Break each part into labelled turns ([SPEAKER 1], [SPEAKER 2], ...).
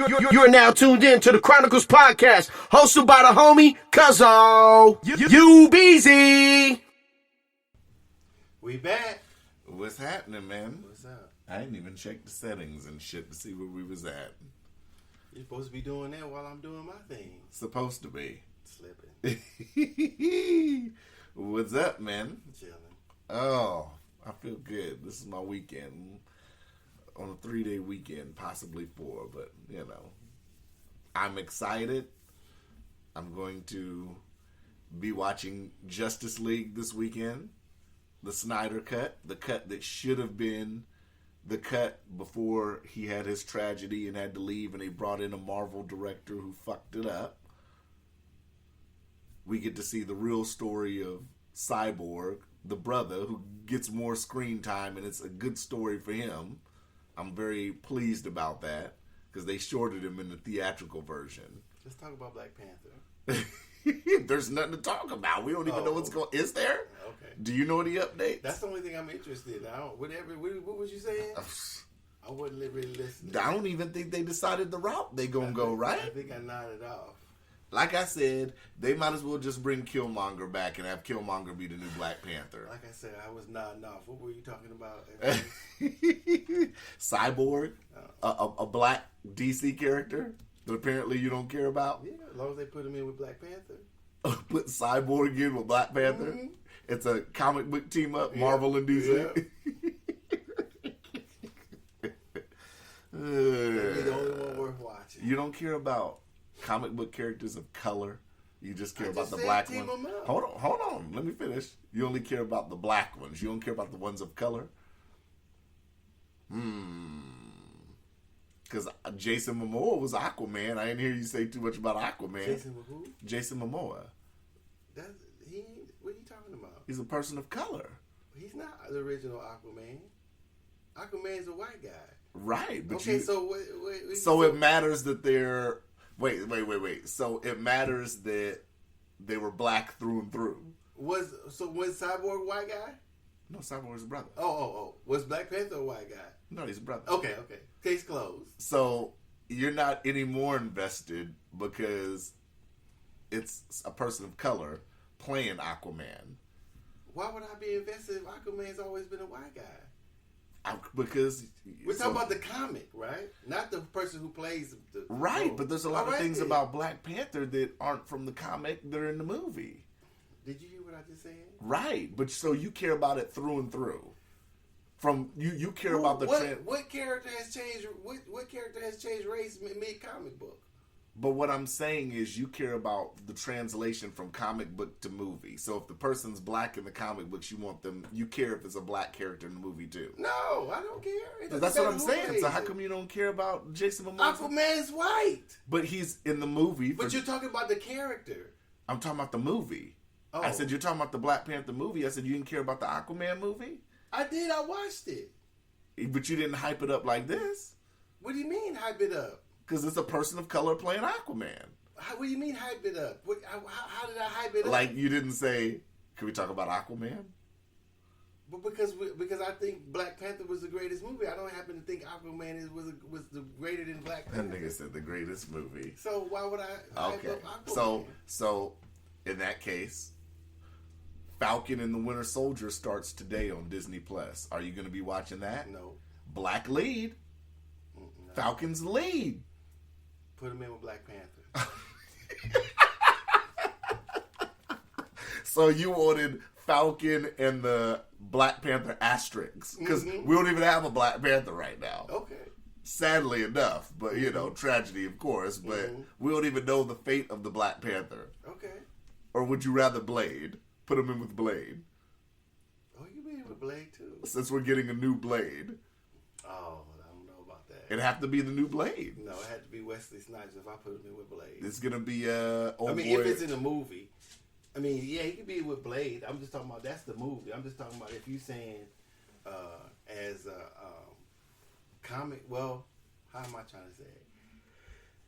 [SPEAKER 1] You're now tuned in to the Chronicles Podcast, hosted by the homie Cuzzo. You busy?
[SPEAKER 2] We back.
[SPEAKER 3] What's happening, man?
[SPEAKER 2] What's up?
[SPEAKER 3] I didn't even check the settings and shit to see where we was at.
[SPEAKER 2] You're supposed to be doing that while I'm doing my thing.
[SPEAKER 3] Supposed to be.
[SPEAKER 2] Slipping.
[SPEAKER 3] What's up, man?
[SPEAKER 2] Chilling.
[SPEAKER 3] Oh, I feel good. This is my weekend. On a 3-day weekend, possibly 4, but, you know. I'm excited. I'm going to be watching Justice League this weekend. The Snyder Cut. The cut that should have been the cut before he had his tragedy and had to leave, and they brought in a Marvel director who fucked it up. We get to see the real story of Cyborg, the brother, who gets more screen time, and it's a good story for him. I'm very pleased about that, because they shorted him in the theatrical version.
[SPEAKER 2] Let's talk about Black Panther.
[SPEAKER 3] There's nothing to talk about. We don't even know what's going on. Is there?
[SPEAKER 2] Okay.
[SPEAKER 3] Do you know any updates?
[SPEAKER 2] That's the only thing I'm interested in. What was you saying? I wasn't really listening.
[SPEAKER 3] I don't even think they decided the route they gonna go, right?
[SPEAKER 2] I think I nodded off.
[SPEAKER 3] Like I said, they might as well just bring Killmonger back and have Killmonger be the new Black Panther.
[SPEAKER 2] Like I said, I was nodding off. What were you talking about?
[SPEAKER 3] Cyborg, a black DC character that apparently you don't care about.
[SPEAKER 2] Yeah, as long as they put him in with Black Panther.
[SPEAKER 3] Put Cyborg in with Black Panther. Mm-hmm. It's a comic book team up, Marvel and DC.
[SPEAKER 2] Yeah. That'd be the only one worth watching.
[SPEAKER 3] You don't care about comic book characters of color. You just care about the black ones. Hold on. Let me finish. You only care about the black ones. You don't care about the ones of color. Because Jason Momoa was Aquaman. I didn't hear you say too much about Aquaman.
[SPEAKER 2] Jason who?
[SPEAKER 3] Jason Momoa.
[SPEAKER 2] What are you talking about?
[SPEAKER 3] He's a person of color.
[SPEAKER 2] He's not the original Aquaman. Aquaman's a white guy.
[SPEAKER 3] Right. But
[SPEAKER 2] okay, so
[SPEAKER 3] it matters that they're... Wait. So it matters that they were black through and through.
[SPEAKER 2] Was Cyborg a white guy?
[SPEAKER 3] No, Cyborg's a brother.
[SPEAKER 2] Oh. Was Black Panther a white guy?
[SPEAKER 3] No, he's a brother.
[SPEAKER 2] Okay. Case closed.
[SPEAKER 3] So you're not any more invested because it's a person of color playing Aquaman.
[SPEAKER 2] Why would I be invested if Aquaman's always been a white guy?
[SPEAKER 3] Because
[SPEAKER 2] we're talking about the comic, right? Not the person who plays the
[SPEAKER 3] right,
[SPEAKER 2] role.
[SPEAKER 3] But there's a lot of things about Black Panther that aren't from the comic. They're in the movie.
[SPEAKER 2] Did you hear what I just said?
[SPEAKER 3] Right, but so you care about it through and through. From you care about the
[SPEAKER 2] what character has changed? What character has changed race mid comic book?
[SPEAKER 3] But what I'm saying is you care about the translation from comic book to movie. So if the person's black in the comic books, you care if it's a black character in the movie too.
[SPEAKER 2] No, I don't care.
[SPEAKER 3] That's what I'm saying. So how come you don't care about Jason Momoa?
[SPEAKER 2] Aquaman's white.
[SPEAKER 3] But he's in the movie.
[SPEAKER 2] But you're talking about the character.
[SPEAKER 3] I'm talking about the movie. Oh. I said, you're talking about the Black Panther movie. I said, you didn't care about the Aquaman movie?
[SPEAKER 2] I did. I watched it.
[SPEAKER 3] But you didn't hype it up like this.
[SPEAKER 2] What do you mean hype it up?
[SPEAKER 3] Because it's a person of color playing Aquaman.
[SPEAKER 2] What do you mean hype it up? How did I hype it up?
[SPEAKER 3] Like you didn't say, can we talk about Aquaman?
[SPEAKER 2] But because I think Black Panther was the greatest movie. I don't happen to think Aquaman was the greater than Black Panther.
[SPEAKER 3] That nigga said the greatest movie.
[SPEAKER 2] So why would I hype up Aquaman?
[SPEAKER 3] So in that case, Falcon and the Winter Soldier starts today on Disney Plus. Are you going to be watching that?
[SPEAKER 2] No.
[SPEAKER 3] Black lead. No. Falcon's lead.
[SPEAKER 2] Put him in with Black Panther.
[SPEAKER 3] So you wanted Falcon and the Black Panther asterisks. Because we don't even have a Black Panther right now.
[SPEAKER 2] Okay.
[SPEAKER 3] Sadly enough. But, tragedy, of course. But we don't even know the fate of the Black Panther.
[SPEAKER 2] Okay.
[SPEAKER 3] Or would you rather Blade? Put him in with Blade.
[SPEAKER 2] Oh, you mean with Blade, too?
[SPEAKER 3] Since we're getting a new Blade.
[SPEAKER 2] Oh, I don't know about that.
[SPEAKER 3] It'd have to be the new Blade.
[SPEAKER 2] No, it had to be Wesley Snipes if I put him in with Blade.
[SPEAKER 3] It's going to be
[SPEAKER 2] if it's in a movie. I mean, yeah, he could be with Blade. I'm just talking about that's the movie. I'm just talking about if you saying as a comic. Well, how am I trying to say it?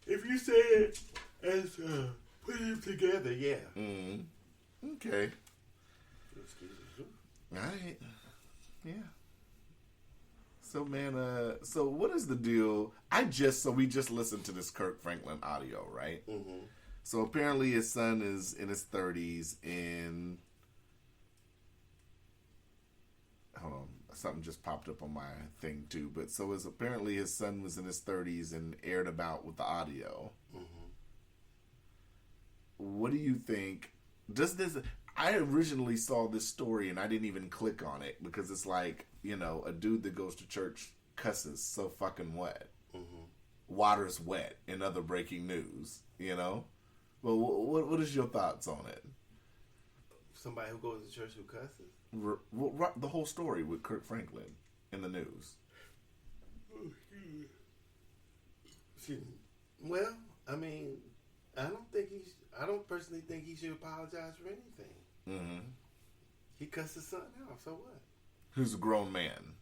[SPEAKER 2] If you say it as put them together, yeah.
[SPEAKER 3] Okay. All right. Yeah. So man, so what is the deal? We just listened to this Kirk Franklin audio, right?
[SPEAKER 2] Mm-hmm.
[SPEAKER 3] So apparently his son is in his 30s and hold on, something just popped up on my thing too. But so apparently his son was in his 30s and aired about with the audio.
[SPEAKER 2] Mm-hmm.
[SPEAKER 3] What do you think? Does this? I originally saw this story and I didn't even click on it because it's like, you know, a dude that goes to church cusses so fucking wet.
[SPEAKER 2] Mm-hmm.
[SPEAKER 3] Water's wet in other breaking news, you know? Well, what is your thoughts on it?
[SPEAKER 2] Somebody who goes to church who cusses.
[SPEAKER 3] The whole story with Kirk Franklin in the news.
[SPEAKER 2] Well, I mean, I don't personally think he should apologize for anything.
[SPEAKER 3] Mm-hmm.
[SPEAKER 2] He cussed his son out, so what?
[SPEAKER 3] Who's a grown man?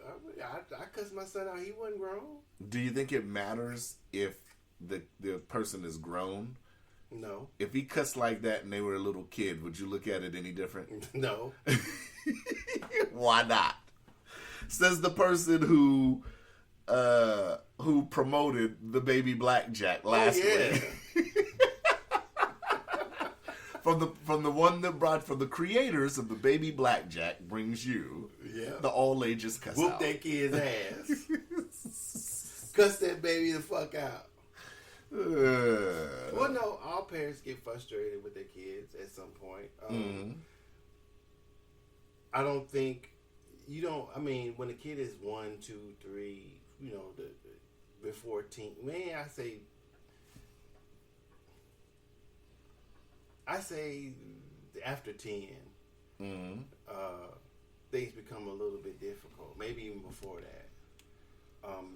[SPEAKER 2] I cussed my son out. He wasn't grown.
[SPEAKER 3] Do you think it matters if the person is grown?
[SPEAKER 2] No.
[SPEAKER 3] If he cussed like that and they were a little kid, would you look at it any different?
[SPEAKER 2] No.
[SPEAKER 3] Why not? Says the person who promoted the baby blackjack last week. From the creators of the baby blackjack brings you the all ages cuss
[SPEAKER 2] Whoop
[SPEAKER 3] out.
[SPEAKER 2] that kid's ass. Cuss that baby the fuck out. Well, no, all parents get frustrated with their kids at some point. I don't think I mean, when a kid is 1, 2, 3, you know, before teen, I say after 10, things become a little bit difficult. Maybe even before that.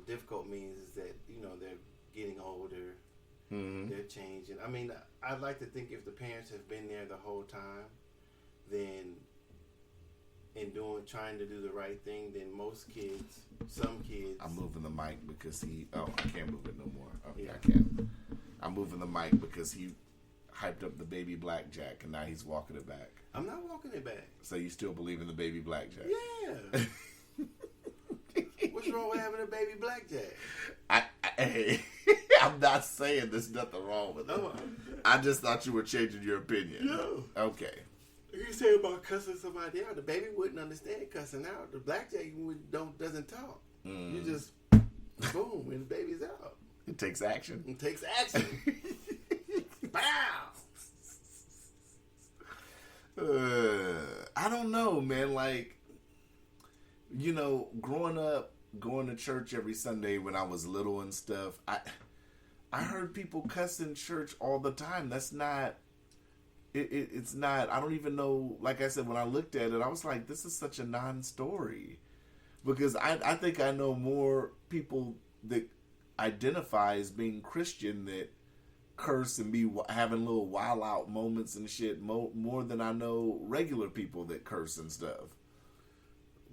[SPEAKER 2] Difficult means is that, you know, they're getting older. They're changing. I mean, I'd like to think if the parents have been there the whole time, then trying to do the right thing, then some kids.
[SPEAKER 3] I'm moving the mic because I can't move it no more. Okay,
[SPEAKER 2] Yeah.
[SPEAKER 3] I can. I'm moving the mic because he hyped up the baby blackjack and now he's walking it back.
[SPEAKER 2] I'm not walking it back.
[SPEAKER 3] So you still believe in the baby blackjack?
[SPEAKER 2] Yeah. What's wrong with having a baby blackjack?
[SPEAKER 3] Hey, I'm not saying there's nothing wrong with it.
[SPEAKER 2] No,
[SPEAKER 3] I just thought you were changing your opinion.
[SPEAKER 2] No.
[SPEAKER 3] Okay.
[SPEAKER 2] You say about cussing somebody out, the baby wouldn't understand cussing out. The blackjack doesn't talk. You just boom and the baby's out.
[SPEAKER 3] It takes action.
[SPEAKER 2] It takes action. Bow.
[SPEAKER 3] I don't know, man. Like, you know, growing up, going to church every Sunday when I was little and stuff, I heard people cuss in church all the time. That's not. It's not. I don't even know. Like I said, when I looked at it, I was like, this is such a non-story, because I think I know more people that identify as being Christian that curse and be having little wild out moments and shit more than I know regular people that curse and stuff.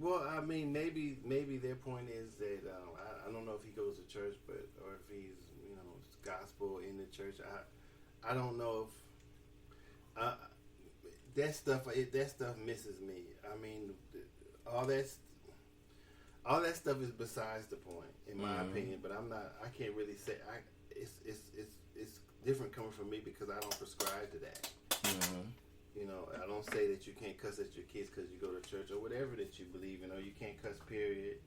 [SPEAKER 2] Well, I mean, maybe their point is that I don't know if he goes to church, or if he's, you know, gospel in the church. I don't know if that stuff misses me. I mean, all that stuff is besides the point, in my opinion. But I can't really say. It's different coming from me because I don't prescribe to that. You know, I don't say that you can't cuss at your kids because you go to church or whatever that you believe in, or you can't cuss, period.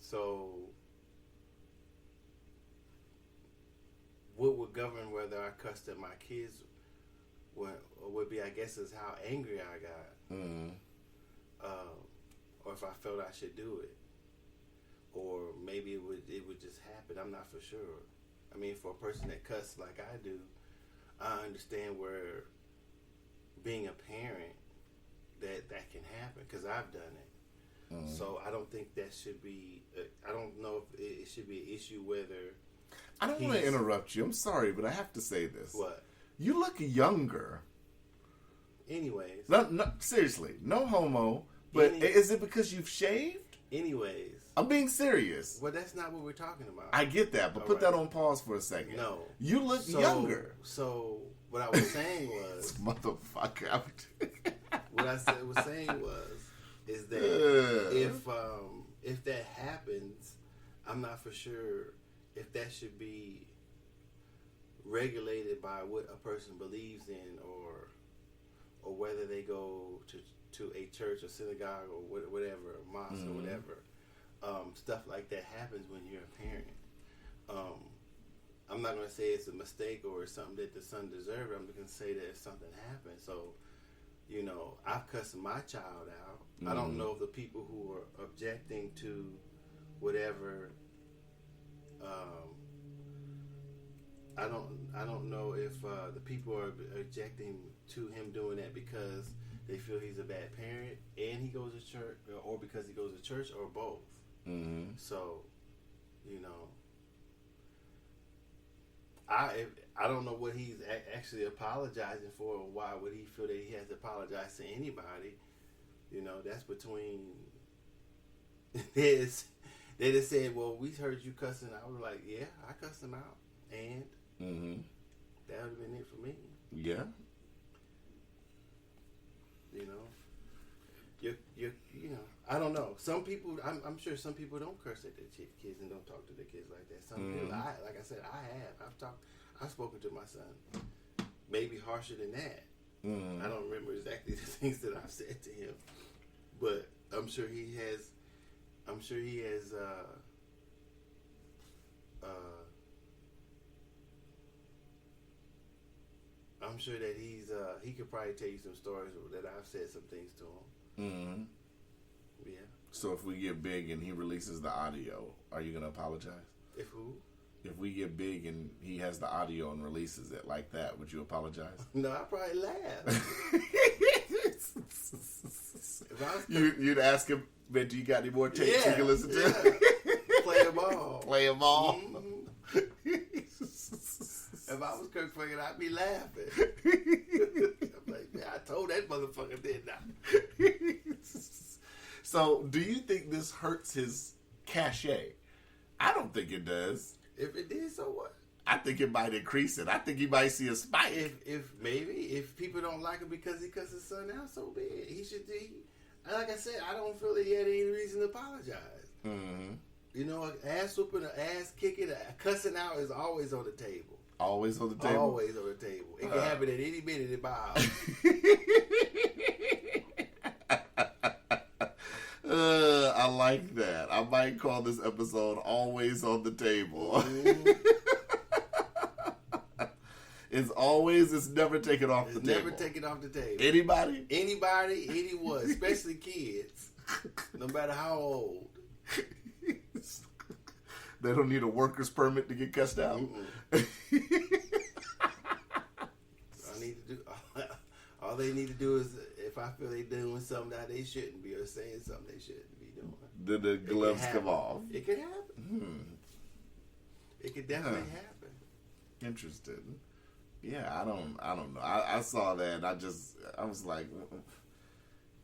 [SPEAKER 2] So what would govern whether I cussed at my kids would be, I guess, is how angry I got, or if I felt I should do it, or maybe it would just happen. I'm not for sure. I mean, for a person that cussed like I do, I understand where being a parent that can happen because I've done it. So I don't think that should be. I don't know if it should be an issue whether.
[SPEAKER 3] I don't want to interrupt you. I'm sorry, but I have to say this.
[SPEAKER 2] What?
[SPEAKER 3] You look younger.
[SPEAKER 2] Anyways.
[SPEAKER 3] No, seriously, no homo, But is it because you've shaved?
[SPEAKER 2] Anyways.
[SPEAKER 3] I'm being serious.
[SPEAKER 2] Well, that's not what we're talking about.
[SPEAKER 3] I get that, but put that on pause for a second.
[SPEAKER 2] No.
[SPEAKER 3] You look younger.
[SPEAKER 2] So, what I was saying was...
[SPEAKER 3] Motherfucker.
[SPEAKER 2] What I was saying is that if that happens, I'm not for sure if that should be regulated by what a person believes in or whether they go to a church or synagogue or whatever, a mosque or whatever. Stuff like that happens when you're a parent. I'm not going to say it's a mistake or it's something that the son deserved. I'm going to say that if something happened. So, you know, I've cussed my child out. I don't know if the people who are objecting to whatever. I don't know if the people are objecting to him doing that because they feel he's a bad parent and he goes to church, or because he goes to church, or both. Mm-hmm. So, you know, I don't know what he's actually apologizing for, or why would he feel that he has to apologize to anybody. You know, that's between his. They just said, well, we heard you cussing. I was like, yeah, I cussed him out. And that would have been it for me.
[SPEAKER 3] Yeah.
[SPEAKER 2] You know, you know, I don't know. Some people, I'm sure some people don't curse at their kids and don't talk to their kids like that. Some people, like I said, I have. I've spoken to my son, maybe harsher than that. I don't remember exactly the things that I've said to him, but I'm sure he has. I'm sure he has. I'm sure that he could probably tell you some stories that I've said some things to him. Mm-hmm. Yeah.
[SPEAKER 3] So if we get big and he releases the audio, are you gonna apologize?
[SPEAKER 2] If who?
[SPEAKER 3] If we get big and he has the audio and releases it like that, would you apologize?
[SPEAKER 2] No, I'd probably laugh.
[SPEAKER 3] You'd ask him, man, do you got any more tapes you can listen to?
[SPEAKER 2] Play them all.
[SPEAKER 3] Play them all.
[SPEAKER 2] If I was Kirk Franklin, I'd be laughing. I'm like, man, I told that motherfucker, didn't I?
[SPEAKER 3] So, do you think this hurts his cachet? I don't think it does.
[SPEAKER 2] If it did, so what?
[SPEAKER 3] I think it might increase it. I think he might see a spike.
[SPEAKER 2] If people don't like him because he cussed his son out, so be it. He should be. Like I said, I don't feel that he had any reason to apologize. Mm-hmm. You know, ass whooping or ass kicking, cussing out is always on the table.
[SPEAKER 3] Always on the table?
[SPEAKER 2] Always on the table. It can happen at any minute in my house.
[SPEAKER 3] I like that. I might call this episode Always on the Table. It's never taken off the table.
[SPEAKER 2] Never taken off the table.
[SPEAKER 3] Anybody?
[SPEAKER 2] Anybody, anyone, especially kids. No matter how old.
[SPEAKER 3] They don't need a worker's permit to get cussed out.
[SPEAKER 2] All they need to do is, if I feel they're doing something that they shouldn't be, or saying something they shouldn't be doing,
[SPEAKER 3] then the gloves come off.
[SPEAKER 2] It could happen. It could definitely happen.
[SPEAKER 3] Interesting. Yeah, I don't know. I saw that and I was like,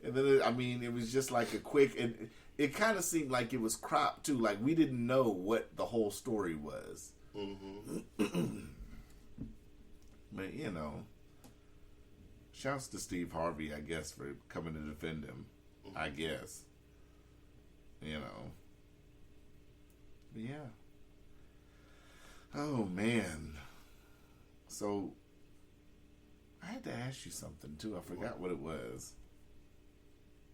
[SPEAKER 3] and then it was just like a quick, and it kind of seemed like it was cropped too. Like we didn't know what the whole story was. Mm-hmm. But you know, shouts to Steve Harvey, I guess, for coming to defend him. Mm-hmm. I guess. You know. But yeah. Oh man. So, I had to ask you something, too. I forgot what it was.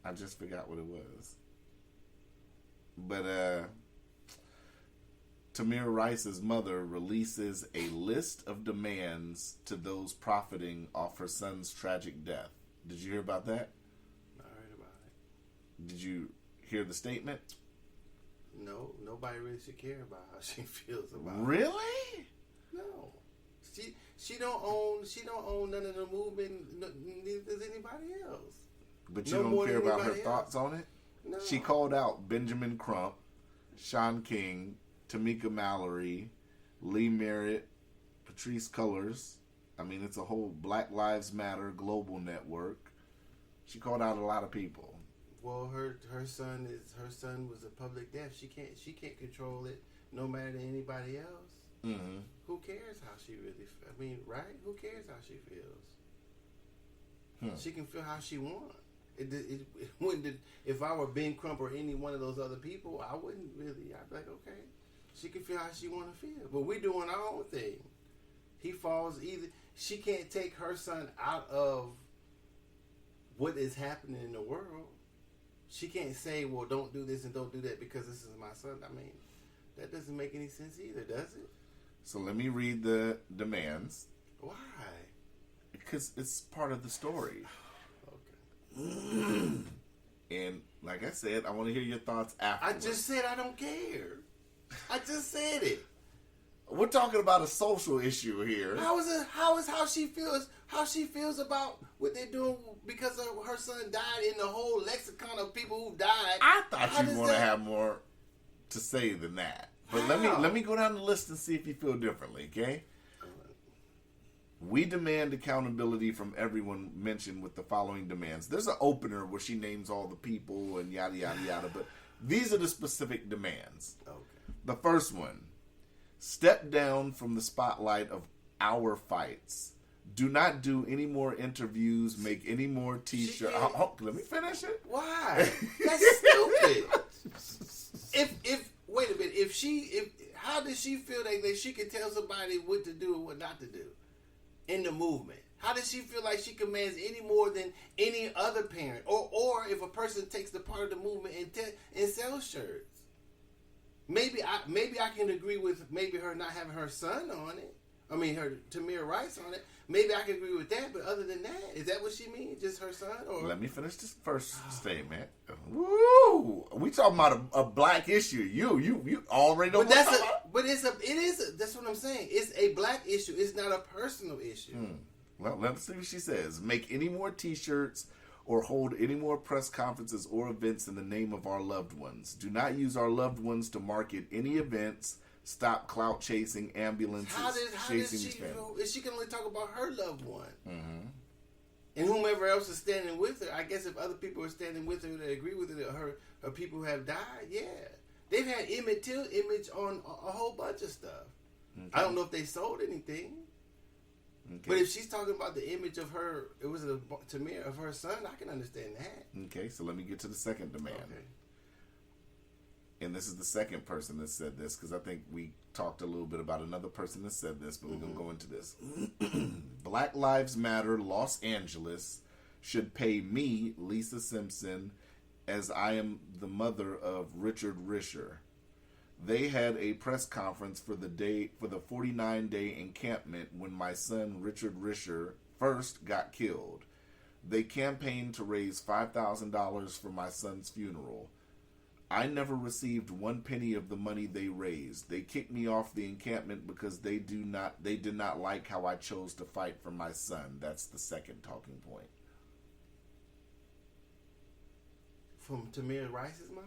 [SPEAKER 3] I just forgot what it was. But, Tamir Rice's mother releases a list of demands to those profiting off her son's tragic death. Did you hear about that?
[SPEAKER 2] I heard about it.
[SPEAKER 3] Did you hear the statement?
[SPEAKER 2] No, nobody really should care about how she feels about it.
[SPEAKER 3] Really?
[SPEAKER 2] No. She don't own none of the movement. Neither does anybody else.
[SPEAKER 3] But you don't care about her thoughts on it?
[SPEAKER 2] No.
[SPEAKER 3] She called out Benjamin Crump, Sean King, Tamika Mallory, Lee Merritt, Patrice Cullors. I mean, it's a whole Black Lives Matter global network. She called out a lot of people.
[SPEAKER 2] Well, her son was a public death. She can't control it, no matter to anybody else.
[SPEAKER 3] Mm-hmm.
[SPEAKER 2] Who cares how she really? I mean, right? Who cares how she feels? She can feel how she wants. If I were Ben Crump or any one of those other people, I wouldn't really. I'd be like, okay, she can feel how she want to feel. But we're doing our own thing. He falls either. She can't take her son out of what is happening in the world. She can't say, well, don't do this and don't do that because this is my son. I mean, that doesn't make any sense either, does it?
[SPEAKER 3] So let me read the demands.
[SPEAKER 2] Why?
[SPEAKER 3] Because it's part of the story.
[SPEAKER 2] Okay.
[SPEAKER 3] And like I said, I want to hear your thoughts afterwards.
[SPEAKER 2] I just said I don't care. I just said it.
[SPEAKER 3] We're talking about a social issue here.
[SPEAKER 2] How is how she feels about what they're doing because of her son died in the whole lexicon of people who died.
[SPEAKER 3] I thought you'd want to have more to say than that. But let me go down the list and see if you feel differently, okay? We demand accountability from everyone mentioned with the following demands. There's an opener where she names all the people and yada, yada, yada. But these are the specific demands.
[SPEAKER 2] Okay.
[SPEAKER 3] The first one, step down from the spotlight of our fights. Do not do any more interviews, make any more t-shirts. Let me finish it.
[SPEAKER 2] Why? That's stupid. If wait a minute, how does she feel that she can tell somebody what to do and what not to do in the movement? How does she feel like she commands any more than any other parent? Or if a person takes the part of the movement and sells shirts? Maybe I can agree with maybe her not having her son on it. I mean, her Tamir Rice on it. Maybe I can agree with that, but other than that, is that what she means? Just her son? Or
[SPEAKER 3] let me finish this first statement. Woo! We talking about a black issue. You already know.
[SPEAKER 2] But it is. That's what I'm saying. It's a black issue. It's not a personal issue.
[SPEAKER 3] Well, let's see what she says. Make any more T-shirts or hold any more press conferences or events in the name of our loved ones. Do not use our loved ones to market any events. Stop clout chasing ambulances. How does
[SPEAKER 2] she feel? She can only talk about her loved one.
[SPEAKER 3] Mm-hmm.
[SPEAKER 2] And whomever else is standing with her. I guess if other people are standing with her that agree with her people who have died, yeah. They've had Emmett Till image on a whole bunch of stuff. Okay. I don't know if they sold anything. Okay. But if she's talking about the image of her, it was a Tamir of her son, I can understand that.
[SPEAKER 3] Okay, so let me get to the second demand. Okay. And this is the second person that said this, because I think we talked a little bit about another person that said this, but we're going to go into this. Black Lives Matter Los Angeles should pay me, Lisa Simpson, as I am the mother of Richard Risher. They had a press conference for the 49-day encampment when my son Richard Risher first got killed. They campaigned to raise $5,000 for my son's funeral. I never received one penny of the money they raised. They kicked me off the encampment because they did not like how I chose to fight for my son. That's the second talking point.
[SPEAKER 2] From Tamir Rice's mom?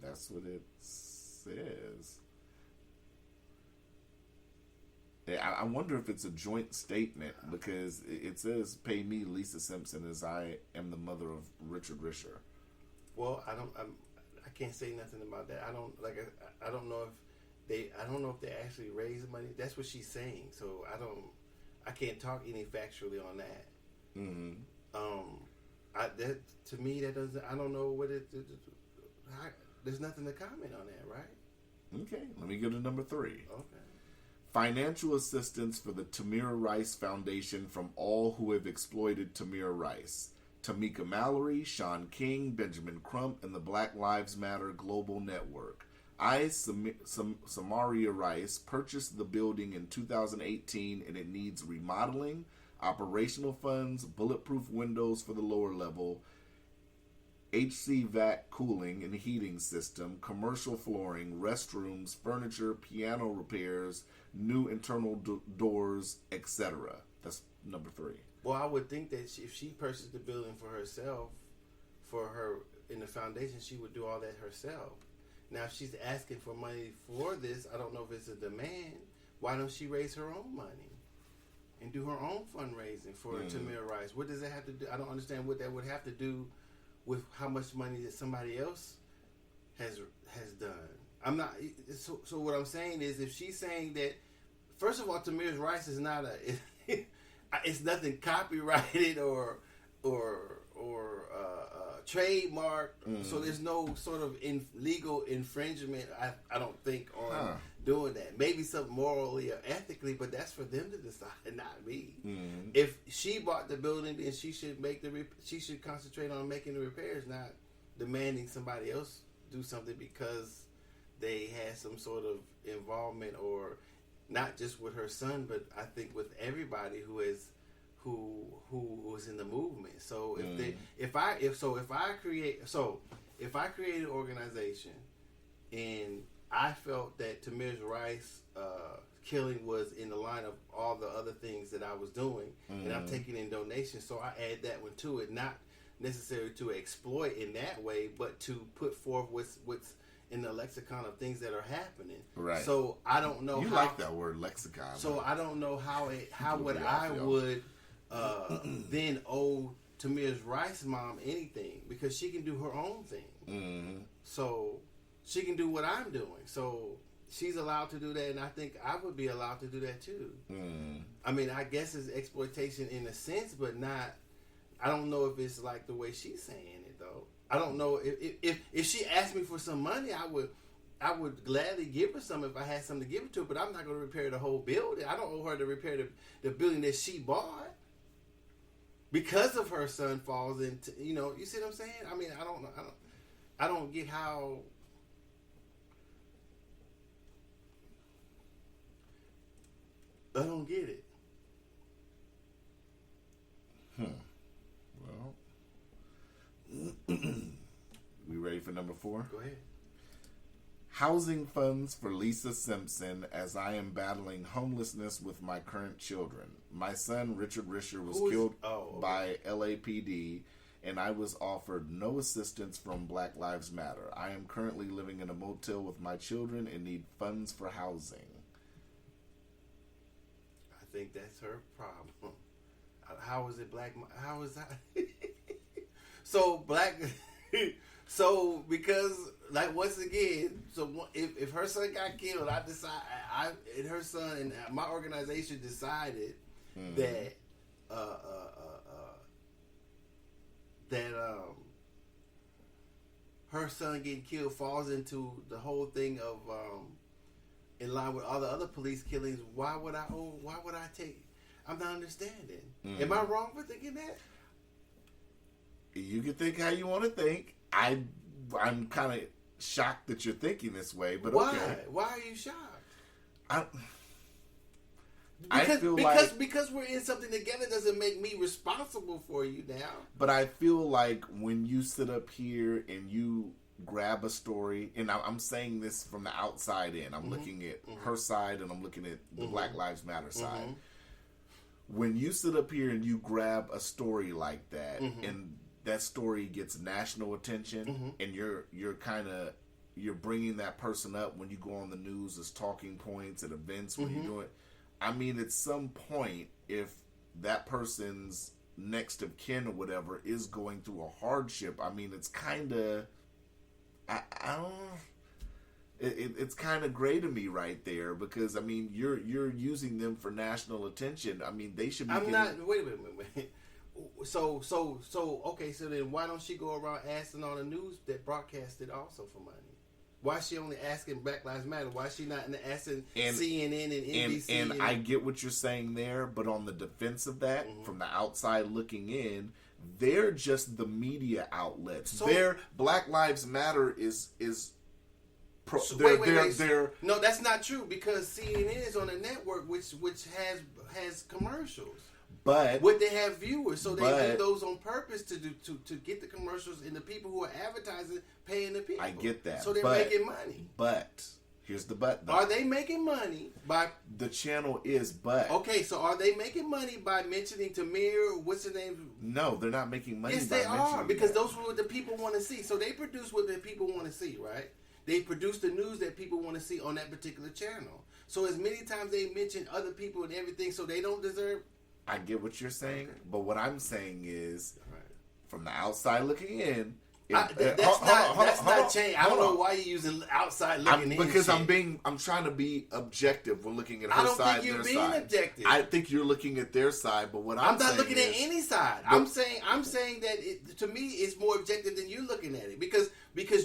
[SPEAKER 3] That's what it says. I wonder if it's a joint statement because it says "Pay me, Lisa Simpson, as I am the mother of Richard Risher."
[SPEAKER 2] Well, I can't say nothing about that. I don't know if they actually raised money. That's what she's saying. So I can't talk any factually on that.
[SPEAKER 3] Mm-hmm.
[SPEAKER 2] To me that doesn't. I don't know what it. There's nothing to comment on that, right?
[SPEAKER 3] Okay, let me go to number 3.
[SPEAKER 2] Okay.
[SPEAKER 3] Financial assistance for the Tamir Rice Foundation from all who have exploited Tamir Rice. Tamika Mallory, Sean King, Benjamin Crump, and the Black Lives Matter Global Network. Samaria Rice purchased the building in 2018 and it needs remodeling, operational funds, bulletproof windows for the lower level, HVAC cooling and heating system, commercial flooring, restrooms, furniture, piano repairs, new internal doors, etc. That's number 3.
[SPEAKER 2] Well, I would think that if she purchased the building for herself, for her in the foundation, she would do all that herself. Now, if she's asking for money for this, I don't know if it's a demand. Why don't she raise her own money and do her own fundraising for Tamir Rice. What does that have to do? I don't understand what that would have to do with how much money that somebody else has done. I'm not. So what I'm saying is, if she's saying that, first of all, Tamir Rice is not it's nothing copyrighted or trademark, so there's no sort of legal infringement. I don't think on doing that. Maybe something morally or ethically, but that's for them to decide, not me. If she bought the building, then she should she should concentrate on making the repairs, not demanding somebody else do something because they had some sort of involvement, or not just with her son, but I think with everybody who was in the movement. So if I create an organization and I felt that Tamir Rice killing was in the line of all the other things that I was doing, and I'm taking in donations, so I add that one to it, not necessarily to exploit in that way, but to put forth what's in the lexicon of things that are happening.
[SPEAKER 3] Right.
[SPEAKER 2] So I don't know.
[SPEAKER 3] You like that word lexicon.
[SPEAKER 2] So I don't know how I would then owe Tamir Rice's mom anything, because she can do her own thing. So she can do what I'm doing. So she's allowed to do that, and I think I would be allowed to do that too. I mean, I guess it's exploitation in a sense, but not. I don't know if it's like the way she's saying it though. I don't know if she asked me for some money, I would gladly give her some if I had something to give it to her. But I'm not going to repair the whole building. I don't owe her to repair the building that she bought because of her son falls into. You see what I'm saying? I mean, I don't get how. I don't get it.
[SPEAKER 3] Well, we ready for number 4?
[SPEAKER 2] Go ahead.
[SPEAKER 3] Housing funds for Lisa Simpson as I am battling homelessness with my current children. My son, Richard Risher, was killed by LAPD, and I was offered no assistance from Black Lives Matter. I am currently living in a motel with my children and need funds for housing.
[SPEAKER 2] I think that's her problem. How is it black? How is that? So black. So because once again, so if her son got killed, I decide and her son and my organization decided that her son getting killed falls into the whole thing of in line with all the other police killings. Why would I take? I'm not understanding. Am I wrong for thinking that?
[SPEAKER 3] You can think how you want to think. I'm kind of shocked that you're thinking this way, but
[SPEAKER 2] why?
[SPEAKER 3] Okay.
[SPEAKER 2] Why are you shocked? Because we're in something together doesn't make me responsible for you now.
[SPEAKER 3] But I feel like when you sit up here and you grab a story, and I'm saying this from the outside in, I'm looking at her side and I'm looking at the Black Lives Matter side. When you sit up here and you grab a story like that, and that story gets national attention, and you're bringing that person up when you go on the news as talking points at events when you do it. I mean, at some point, if that person's next of kin or whatever is going through a hardship, I mean, it's kind of, I don't. It's kind of gray to me right there, because I mean you're using them for national attention. I mean they should be.
[SPEAKER 2] Wait a minute. So okay. So then why don't she go around asking on the news that broadcasted also for money? Why is she only asking Black Lives Matter? Why is she not asking CNN and NBC?
[SPEAKER 3] And I get what you're saying there, but on the defense of that, from the outside looking in, they're just the media outlets. Their Black Lives Matter is.
[SPEAKER 2] No, that's not true, because CNN is on a network which has commercials.
[SPEAKER 3] But
[SPEAKER 2] would they have viewers? So they do those on purpose to get the commercials, and the people who are advertising paying the people.
[SPEAKER 3] I get that.
[SPEAKER 2] So they're making money.
[SPEAKER 3] But here's the but. Though.
[SPEAKER 2] Are they making money by
[SPEAKER 3] the channel is but?
[SPEAKER 2] Okay, so are they making money by mentioning Tamir? What's the name?
[SPEAKER 3] No, they're not making money.
[SPEAKER 2] Yes, they are, because those are what the people want to see. So they produce what the people want to see, right? They produce the news that people want to see on that particular channel. So as many times they mention other people and everything, so they don't deserve
[SPEAKER 3] I get what you're saying, but what I'm saying is,
[SPEAKER 2] Right.
[SPEAKER 3] from the outside looking in,
[SPEAKER 2] That's not change. I don't know why you're using outside looking in.
[SPEAKER 3] Because
[SPEAKER 2] shit.
[SPEAKER 3] I'm trying to be objective when looking at her
[SPEAKER 2] I don't
[SPEAKER 3] side
[SPEAKER 2] think you're
[SPEAKER 3] and their
[SPEAKER 2] being
[SPEAKER 3] side.
[SPEAKER 2] objective.
[SPEAKER 3] I think you're looking at their side, but what
[SPEAKER 2] I'm not
[SPEAKER 3] saying
[SPEAKER 2] looking at
[SPEAKER 3] is,
[SPEAKER 2] any side. I'm saying that to me it's more objective than you looking at it because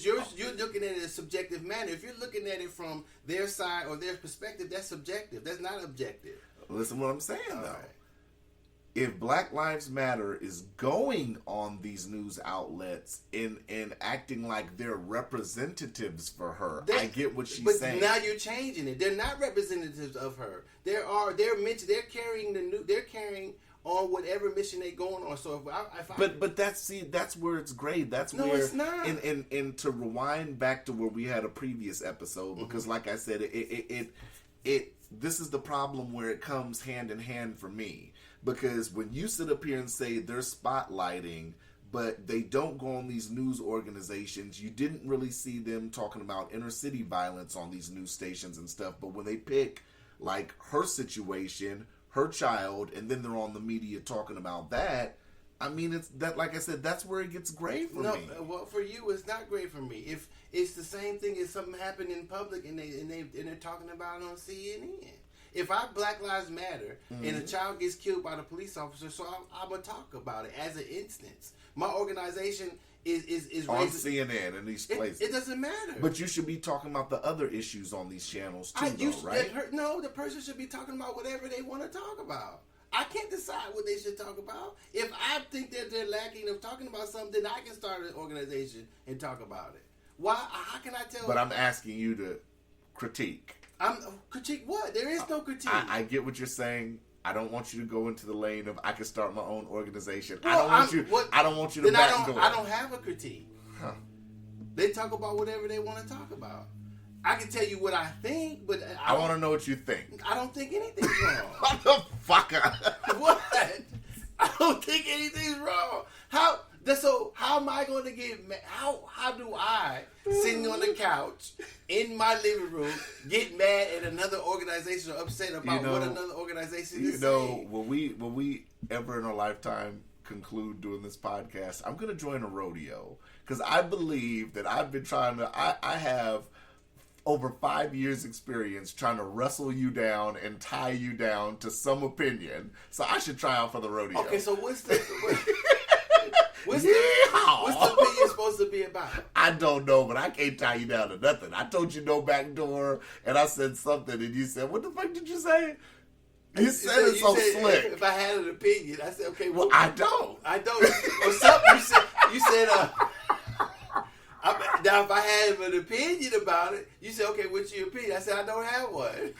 [SPEAKER 2] you're looking at it in a subjective manner. If you're looking at it from their side or their perspective, that's subjective. That's not objective.
[SPEAKER 3] Listen, what I'm saying though.
[SPEAKER 2] Right.
[SPEAKER 3] If Black Lives Matter is going on these news outlets and acting like they're representatives for her, I get what she's saying.
[SPEAKER 2] But now you're changing it. They're not representatives of her. They're carrying on whatever mission they going on. So
[SPEAKER 3] but that's where it's gray. That's
[SPEAKER 2] no,
[SPEAKER 3] where
[SPEAKER 2] it's not.
[SPEAKER 3] And to rewind back to where we had a previous episode, because like I said, this is the problem where it comes hand in hand for me. Because when you sit up here and say they're spotlighting, but they don't go on these news organizations, you didn't really see them talking about inner city violence on these news stations and stuff. But when they pick like her situation, her child, and then they're on the media talking about that, I mean, it's that, like I said, that's where it gets gray for me.
[SPEAKER 2] Well, for you, it's not great for me. If it's the same thing as something happened in public and they're talking about it on CNN. If Black Lives Matter and a child gets killed by the police officer, so I'm gonna talk about it as an instance. My organization is
[SPEAKER 3] on CNN and these places.
[SPEAKER 2] It doesn't matter.
[SPEAKER 3] But you should be talking about the other issues on these channels too, right?
[SPEAKER 2] No, the person should be talking about whatever they want to talk about. I can't decide what they should talk about. If I think that they're lacking of talking about something, I can start an organization and talk about it. Why? How can I tell?
[SPEAKER 3] But I'm asking you to critique.
[SPEAKER 2] Critique what? There is no critique.
[SPEAKER 3] I get what you're saying. I don't want you to go into the lane of I can start my own organization.
[SPEAKER 2] Well,
[SPEAKER 3] I don't want you to back door.
[SPEAKER 2] I don't have a critique.
[SPEAKER 3] Huh.
[SPEAKER 2] They talk about whatever they want to talk about. I can tell you what I think, but
[SPEAKER 3] I want to know what you think.
[SPEAKER 2] I don't think anything's wrong.
[SPEAKER 3] Motherfucker.
[SPEAKER 2] What? I don't think anything's wrong. How am I going to get mad? How do I, sitting on the couch in my living room, get mad at another organization or upset about what another organization is saying?
[SPEAKER 3] When we ever in our lifetime conclude doing this podcast, I'm going to join a rodeo because I believe that I've been trying to. I have over 5 years experience trying to wrestle you down and tie you down to some opinion. So I should try out for the rodeo.
[SPEAKER 2] Okay, so what's the opinion supposed to be about?
[SPEAKER 3] I don't know, but I can't tie you down to nothing. I told you no back door, and I said something, and you said, "What the fuck did you say?" You said it so slick.
[SPEAKER 2] If I had an opinion, I said, "Okay, well,
[SPEAKER 3] I don't."
[SPEAKER 2] Or something. You said, now if I had an opinion about it, you said, "Okay, what's your opinion?" I said, "I don't have one."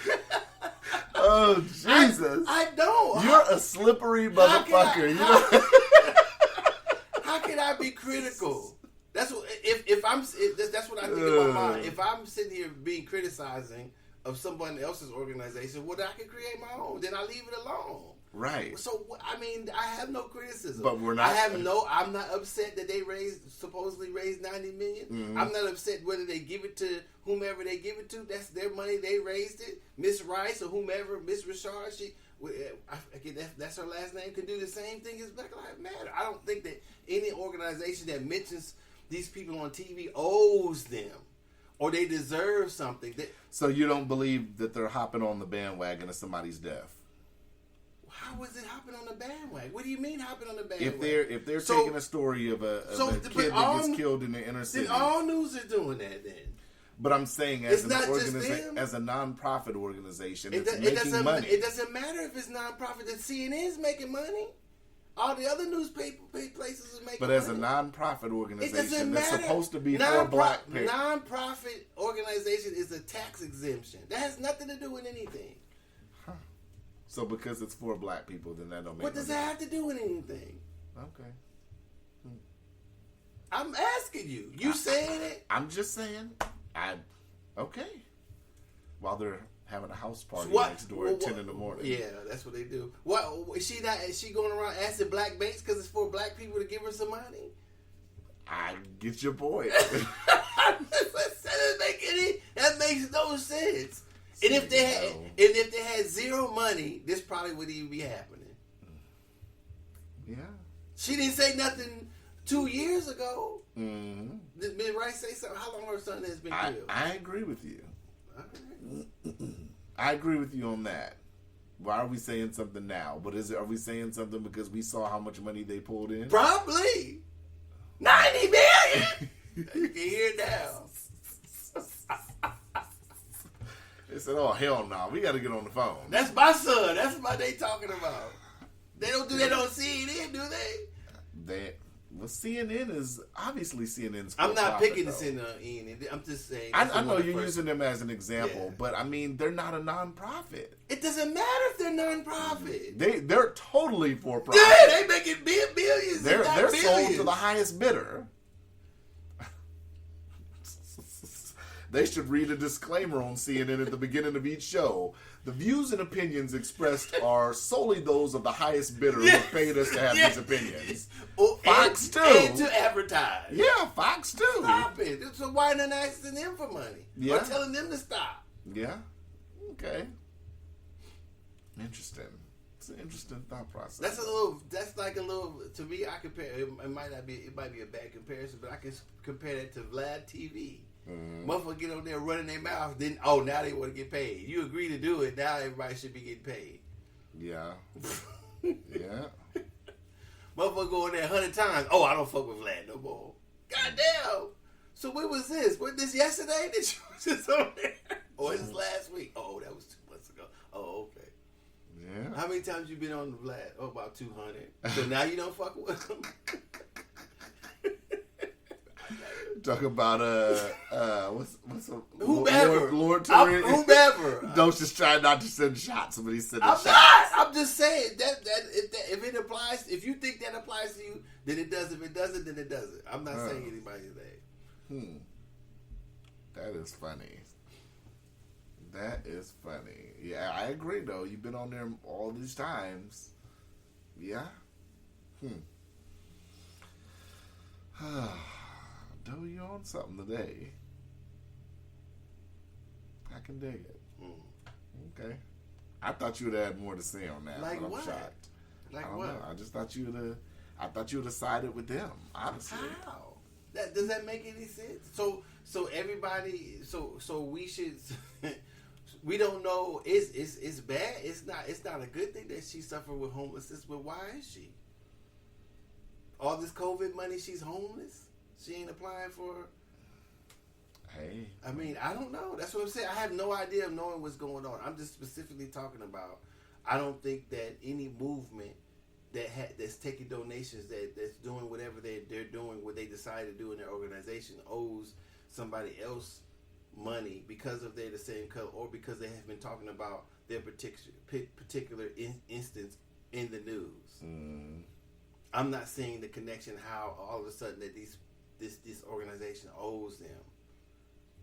[SPEAKER 3] Oh Jesus!
[SPEAKER 2] I don't.
[SPEAKER 3] You're a slippery motherfucker.
[SPEAKER 2] How can I be critical? That's what that's what I think in my mind. If I'm sitting here being criticizing of somebody else's organization, well, then I can create my own. Then I leave it alone.
[SPEAKER 3] Right.
[SPEAKER 2] So I mean, I have no criticism.
[SPEAKER 3] But we're not.
[SPEAKER 2] I'm not upset that they suppostly raised $90 million. Mm-hmm. I'm not upset whether they give it to whomever they give it to. That's their money. They raised it. Miss Rice or whomever, Miss Richard, that's her last name, can do the same thing as Black Lives Matter. I don't think that any organization that mentions these people on TV owes them or they deserve something.
[SPEAKER 3] So you don't believe that they're hopping on the bandwagon of somebody's death?
[SPEAKER 2] How is it hopping on the bandwagon? What do you mean hopping on the bandwagon?
[SPEAKER 3] If they're taking a story of a kid that gets killed in the inner city,
[SPEAKER 2] then all news are doing that then.
[SPEAKER 3] But I'm saying as a non-profit organization, it's making money.
[SPEAKER 2] It doesn't matter if it's non-profit. The CNN is making money. All the other newspaper places are making money.
[SPEAKER 3] But as a non-profit organization that's supposed to be for Black people.
[SPEAKER 2] Non-profit organization is a tax exemption. That has nothing to do with anything.
[SPEAKER 3] Huh. So because it's for Black people, then that don't make
[SPEAKER 2] What does that have to do with anything?
[SPEAKER 3] Okay.
[SPEAKER 2] I'm asking you. You saying it?
[SPEAKER 3] I'm just saying. Okay. While they're having a house party next door at 10 in the morning.
[SPEAKER 2] Yeah, that's what they do. What is she going around asking black banks because it's for Black people to give her some money?
[SPEAKER 3] I get your point.
[SPEAKER 2] That makes no sense. And if they had zero money, this probably wouldn't even be happening.
[SPEAKER 3] Yeah.
[SPEAKER 2] She didn't say nothing 2 years ago.
[SPEAKER 3] Mm-hmm.
[SPEAKER 2] Did Rice say something? How long her son has been killed?
[SPEAKER 3] I agree with you.
[SPEAKER 2] Okay.
[SPEAKER 3] I agree with you on that. Why are we saying something now? But are we saying something because we saw how much money they pulled in?
[SPEAKER 2] Probably. 90 million! You can hear it now.
[SPEAKER 3] They said, oh, hell no. We got to get on the phone.
[SPEAKER 2] That's my son. That's what they talking about. They don't do that on CNN, do they?
[SPEAKER 3] Well, CNN is obviously CNN's.
[SPEAKER 2] I'm not picking
[SPEAKER 3] though.
[SPEAKER 2] the CNN. I'm just saying.
[SPEAKER 3] I know you're using them as an example, but I mean, they're not a nonprofit.
[SPEAKER 2] It doesn't matter if they're nonprofit.
[SPEAKER 3] They're totally for profit.
[SPEAKER 2] Yeah, they making billions.
[SPEAKER 3] They're
[SPEAKER 2] billions.
[SPEAKER 3] sold to the highest bidder. They should read a disclaimer on CNN at the beginning of each show. The views and opinions expressed are solely those of the highest bidder who paid us to have these opinions. Fox too.
[SPEAKER 2] And to advertise.
[SPEAKER 3] Yeah, Fox too.
[SPEAKER 2] Stop it. So why not asking them for money?
[SPEAKER 3] Yeah.
[SPEAKER 2] Or telling them to stop?
[SPEAKER 3] Yeah. Okay. Interesting. It's an interesting thought process.
[SPEAKER 2] That's like a little, to me, I compare, it might be a bad comparison, but I can compare that to Vlad TV. Mm-hmm. Motherfuckers get on there running their mouth, then now they want to get paid. You agree to do it, now everybody should be getting paid.
[SPEAKER 3] Yeah. Yeah.
[SPEAKER 2] Motherfucker go in there 100 times. I don't fuck with Vlad no more. Goddamn. So when was this? Was this yesterday that you was just on there? Or is this last week? Oh, that was 2 months ago. Oh, okay.
[SPEAKER 3] Yeah.
[SPEAKER 2] How many times you been on the Vlad? about 200. So now you don't fuck with him?
[SPEAKER 3] Talk about what's
[SPEAKER 2] whomever
[SPEAKER 3] Lord Terry.
[SPEAKER 2] Whomever.
[SPEAKER 3] Docious trying not to send shots, but he's sending shots.
[SPEAKER 2] I'm just saying that if it applies, if you think that applies to you, then it does. If it doesn't, then it doesn't. I'm not saying anybody's name.
[SPEAKER 3] That is funny. That is funny. Yeah, I agree though. You've been on there all these times. Yeah. Doe, you on something today. I can dig it. Okay. I thought you would have had more to say on that.
[SPEAKER 2] Like
[SPEAKER 3] but I'm
[SPEAKER 2] what?
[SPEAKER 3] shocked.
[SPEAKER 2] Like
[SPEAKER 3] I don't
[SPEAKER 2] what?
[SPEAKER 3] know. I just thought you would have sided with them. Honestly.
[SPEAKER 2] How? Does that make any sense? So everybody. So we should. We don't know. It's bad. It's not a good thing that she suffered with homelessness. But why is she? All this COVID money, she's homeless. She ain't applying for.
[SPEAKER 3] Hey.
[SPEAKER 2] I mean, I don't know. That's what I'm saying. I have no idea of knowing what's going on. I'm just specifically talking about. I don't think that any movement that's taking donations that's doing whatever they're doing, what they decide to do in their organization, owes somebody else money because of they're the same color or because they have been talking about their particular instance in the news. I'm not seeing the connection how all of a sudden that this organization owes them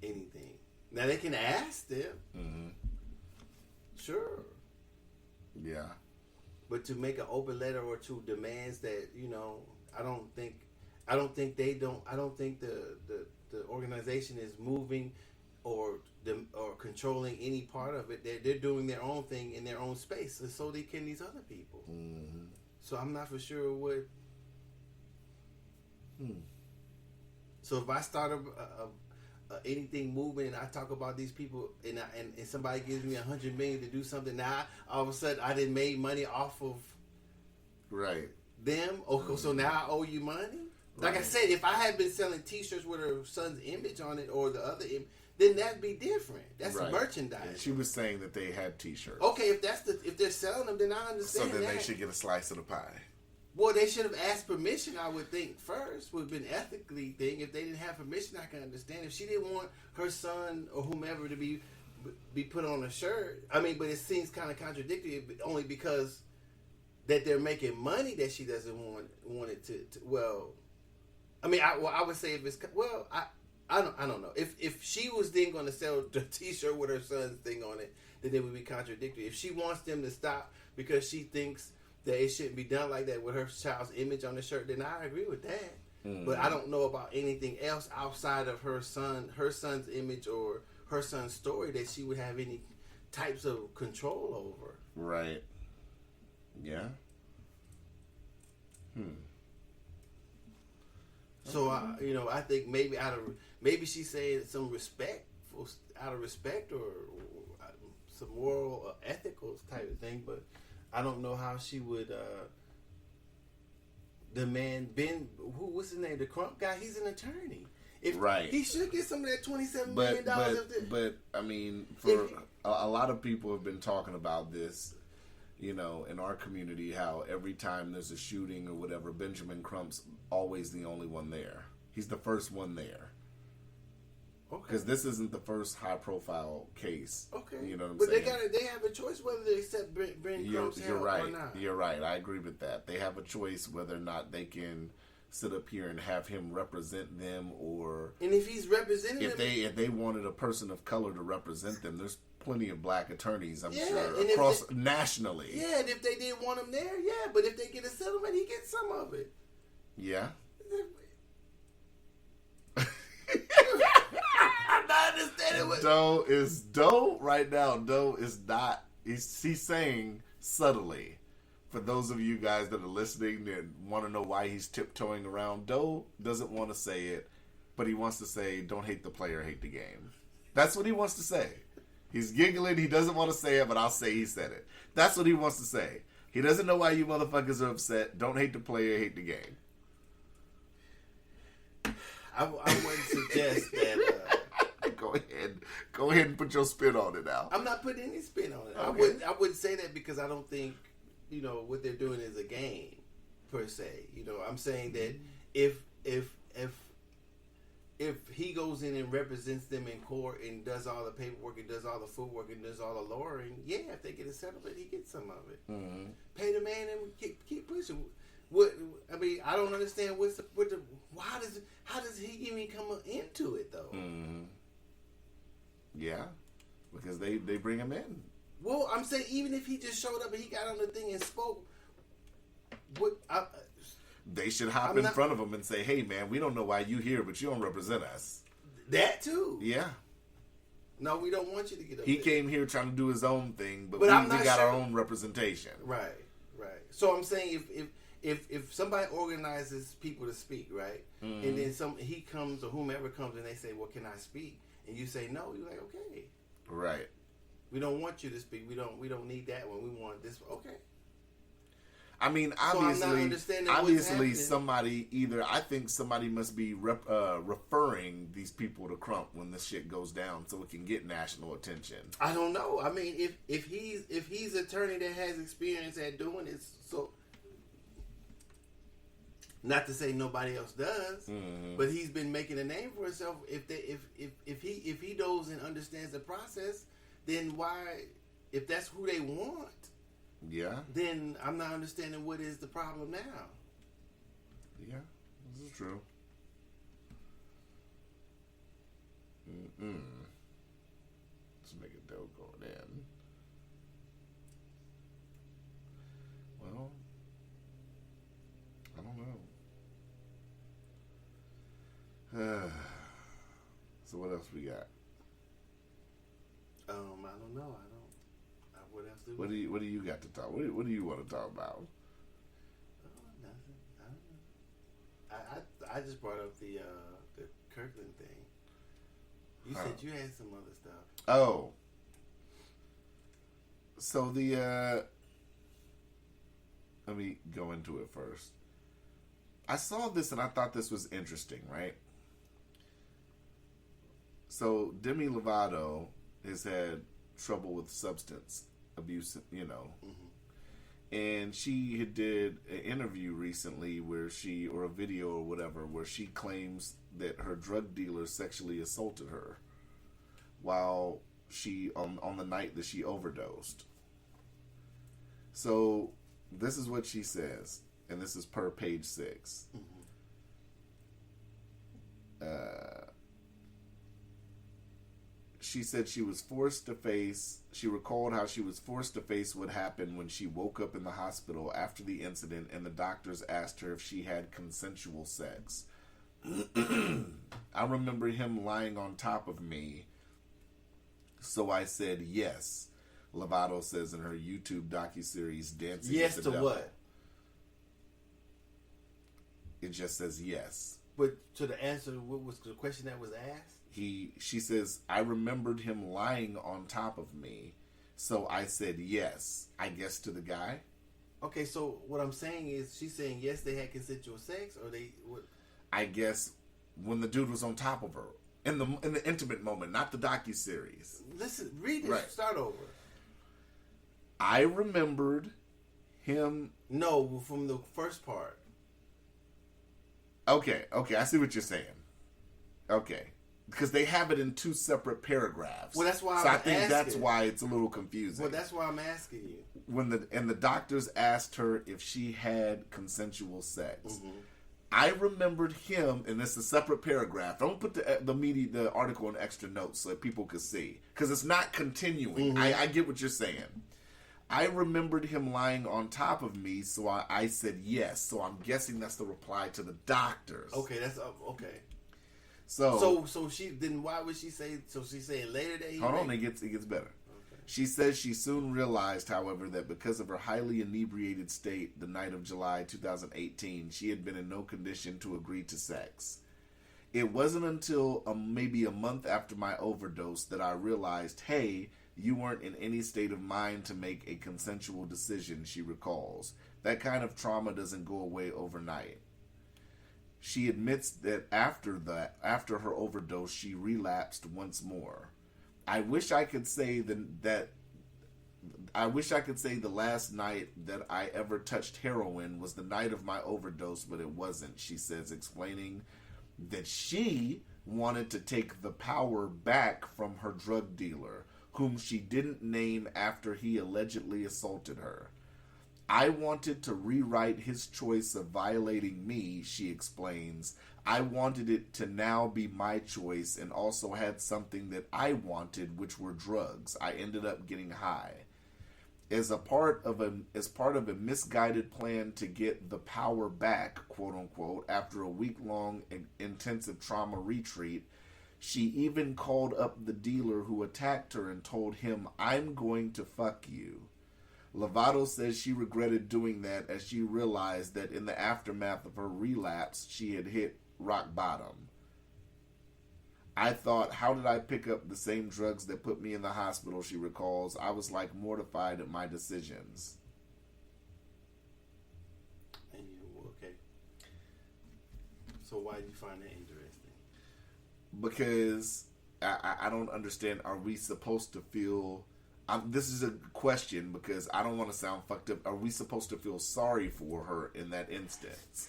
[SPEAKER 2] anything. Now they can ask them. Sure.
[SPEAKER 3] Yeah.
[SPEAKER 2] But to make an open letter or to demands that, I don't think the organization is moving or controlling any part of it. They're doing their own thing in their own space, and so they can these other people. So I'm not for sure what. So if I start a anything movement and I talk about these people and somebody gives me $100 million to do something, now all of a sudden I didn't make money off of them. Okay, so now I owe you money. Like I said, if I had been selling T-shirts with her son's image on it or the other image, then that'd be different. That's merchandise.
[SPEAKER 3] Yeah, she was saying that they had T-shirts.
[SPEAKER 2] Okay, if they're selling them, then I understand.
[SPEAKER 3] So then
[SPEAKER 2] that.
[SPEAKER 3] they should get a slice of the pie.
[SPEAKER 2] Well, they should have asked permission, I would think, first. Would have been ethically thing. If they didn't have permission, I can understand. If she didn't want her son or whomever to be put on a shirt, I mean, but it seems kind of contradictory only because that they're making money that she doesn't want it to well, I mean, I would say if it's, well, I don't know. If she was then going to sell the T-shirt with her son's thing on it, then it would be contradictory. If she wants them to stop because she thinks that it shouldn't be done like that with her child's image on the shirt, then I agree with that. But I don't know about anything else outside of her son's image or her son's story that she would have any types of control over.
[SPEAKER 3] Right. Yeah.
[SPEAKER 2] So I think maybe she's saying some out of respect or some moral or ethical type of thing, but I don't know how she would demand Ben. What's his name? The Crump guy. He's an attorney.
[SPEAKER 3] Right.
[SPEAKER 2] He should get some of that $27 million.
[SPEAKER 3] But I mean, for a lot of people have been talking about this, in our community, how every time there's a shooting or whatever, Benjamin Crump's always the only one there. He's the first one there. Okay. Because this isn't the first high-profile case. Okay. You know what I'm saying?
[SPEAKER 2] But they have a choice whether they accept Ben Crump's help or not.
[SPEAKER 3] You're right. I agree with that. They have a choice whether or not they can sit up here and have him represent them, or
[SPEAKER 2] and if he's representing
[SPEAKER 3] if they wanted a person of color to represent them, there's plenty of black attorneys, I'm sure, across nationally.
[SPEAKER 2] Yeah, and if they didn't want him there, yeah, but if they get a settlement, he gets some of it.
[SPEAKER 3] Yeah.
[SPEAKER 2] I'm not understanding what
[SPEAKER 3] Doe right now. Doe is not. He's saying subtly. For those of you guys that are listening and want to know why he's tiptoeing around, Doe doesn't want to say it, but he wants to say, "Don't hate the player, hate the game." That's what he wants to say. He's giggling. He doesn't want to say it, but I'll say he said it. That's what he wants to say. He doesn't know why you motherfuckers are upset. Don't hate the player, hate the game.
[SPEAKER 2] I wouldn't suggest that.
[SPEAKER 3] Go ahead and put your spin on it now.
[SPEAKER 2] I'm not putting any spin on it.
[SPEAKER 3] Okay.
[SPEAKER 2] I wouldn't say that because I don't think what they're doing is a game per se. I'm saying that if he goes in and represents them in court and does all the paperwork and does all the footwork and does all the lawyering, yeah, if they get a settlement, he gets some of it. Mm-hmm. Pay the man and keep pushing. I don't understand how does he even come into it though?
[SPEAKER 3] Mm-hmm. Yeah, because they bring him in.
[SPEAKER 2] Well, I'm saying even if he just showed up and he got on the thing and spoke,
[SPEAKER 3] they should hop in front of him and say, "Hey, man, we don't know why you here, but you don't represent us."
[SPEAKER 2] That too.
[SPEAKER 3] Yeah.
[SPEAKER 2] No, we don't want you to get up.
[SPEAKER 3] He came here trying to do his own thing, but we got our own representation.
[SPEAKER 2] Right. So I'm saying if somebody organizes people to speak, right, mm-hmm. and then he comes or whomever comes and they say, "Well, can I speak?" and you say no, you're like, "Okay."
[SPEAKER 3] Right.
[SPEAKER 2] We don't want you to speak. We don't need that one. We want this. Okay.
[SPEAKER 3] I mean, obviously, I think somebody must be referring these people to Crump when this shit goes down, so it can get national attention.
[SPEAKER 2] I don't know. I mean, if he's an attorney that has experience at doing it, so not to say nobody else does, mm-hmm. but he's been making a name for himself. If he knows and understands the process, then why? If that's who they want.
[SPEAKER 3] Yeah.
[SPEAKER 2] Then I'm not understanding what is the problem now.
[SPEAKER 3] Yeah, this is true. Let's make a dope going in. Well, I don't know. So what else we got?
[SPEAKER 2] I don't know. What else do
[SPEAKER 3] What do you got to talk? What do you want to talk about?
[SPEAKER 2] Nothing. I don't know. I just brought up the Kirkland thing. You said you had some other stuff.
[SPEAKER 3] Oh. So let me go into it first. I saw this and I thought this was interesting, right? So Demi Lovato has had trouble with substance abuse, mm-hmm. and she did an interview recently or a video or whatever, where she claims that her drug dealer sexually assaulted her while she on the night that she overdosed. So this is what she says, and this is per page 6. Mm-hmm. She said she recalled how she was forced to face what happened when she woke up in the hospital after the incident and the doctors asked her if she had consensual sex. I remember him lying on top of me, so I said yes, Lovato says in her YouTube docuseries Dancing
[SPEAKER 2] yes
[SPEAKER 3] with the
[SPEAKER 2] to
[SPEAKER 3] Devil.
[SPEAKER 2] What?
[SPEAKER 3] It just says yes.
[SPEAKER 2] But to the answer, what was the question that was asked?
[SPEAKER 3] She says, I remembered him lying on top of me, so I said yes, I guess, to the guy.
[SPEAKER 2] Okay, so what I'm saying is, she's saying yes, they had consensual sex, or they what?
[SPEAKER 3] I guess when the dude was on top of her in the intimate moment, not the docuseries.
[SPEAKER 2] Listen, read this.
[SPEAKER 3] Right.
[SPEAKER 2] Start over.
[SPEAKER 3] I remembered him.
[SPEAKER 2] No, from the first part.
[SPEAKER 3] Okay, I see what you're saying. Okay, because they have it in two separate paragraphs.
[SPEAKER 2] Well, that's why.
[SPEAKER 3] So I think that's why it's a little confusing.
[SPEAKER 2] Well, that's why I'm asking you.
[SPEAKER 3] When the doctors asked her if she had consensual sex, I remembered him, and it's a separate paragraph. Don't put the article in extra notes so that people could see, because it's not continuing. I get what you're saying. I remembered him lying on top of me, so I said yes. So I'm guessing that's the reply to the doctors.
[SPEAKER 2] Okay, that's okay.
[SPEAKER 3] So
[SPEAKER 2] she then why would she say? So she said later that he.
[SPEAKER 3] Hold on, it gets better.
[SPEAKER 2] Okay.
[SPEAKER 3] She says she soon realized, however, that because of her highly inebriated state the night of July 2018, she had been in no condition to agree to sex. It wasn't until maybe a month after my overdose that I realized, hey, you weren't in any state of mind to make a consensual decision, she recalls. That kind of trauma doesn't go away overnight. She admits that after her overdose, she relapsed once more. I wish I could say the last night that I ever touched heroin was the night of my overdose, but it wasn't, she says, explaining that she wanted to take the power back from her drug dealer, whom she didn't name after he allegedly assaulted her. I wanted to rewrite his choice of violating me, she explains. I wanted it to now be my choice, and also had something that I wanted, which were drugs. I ended up getting high. As part of a misguided plan to get the power back, quote unquote, after a week-long intensive trauma retreat, she even called up the dealer who attacked her and told him, I'm going to fuck you. Lovato says she regretted doing that as she realized that in the aftermath of her relapse, she had hit rock bottom. I thought, how did I pick up the same drugs that put me in the hospital, she recalls. I was like mortified at my decisions.
[SPEAKER 2] And okay. So why did you find that interesting?
[SPEAKER 3] Because I don't understand. Are we supposed to feel... this is a question because I don't want to sound fucked up. Are we supposed to feel sorry for her in that instance?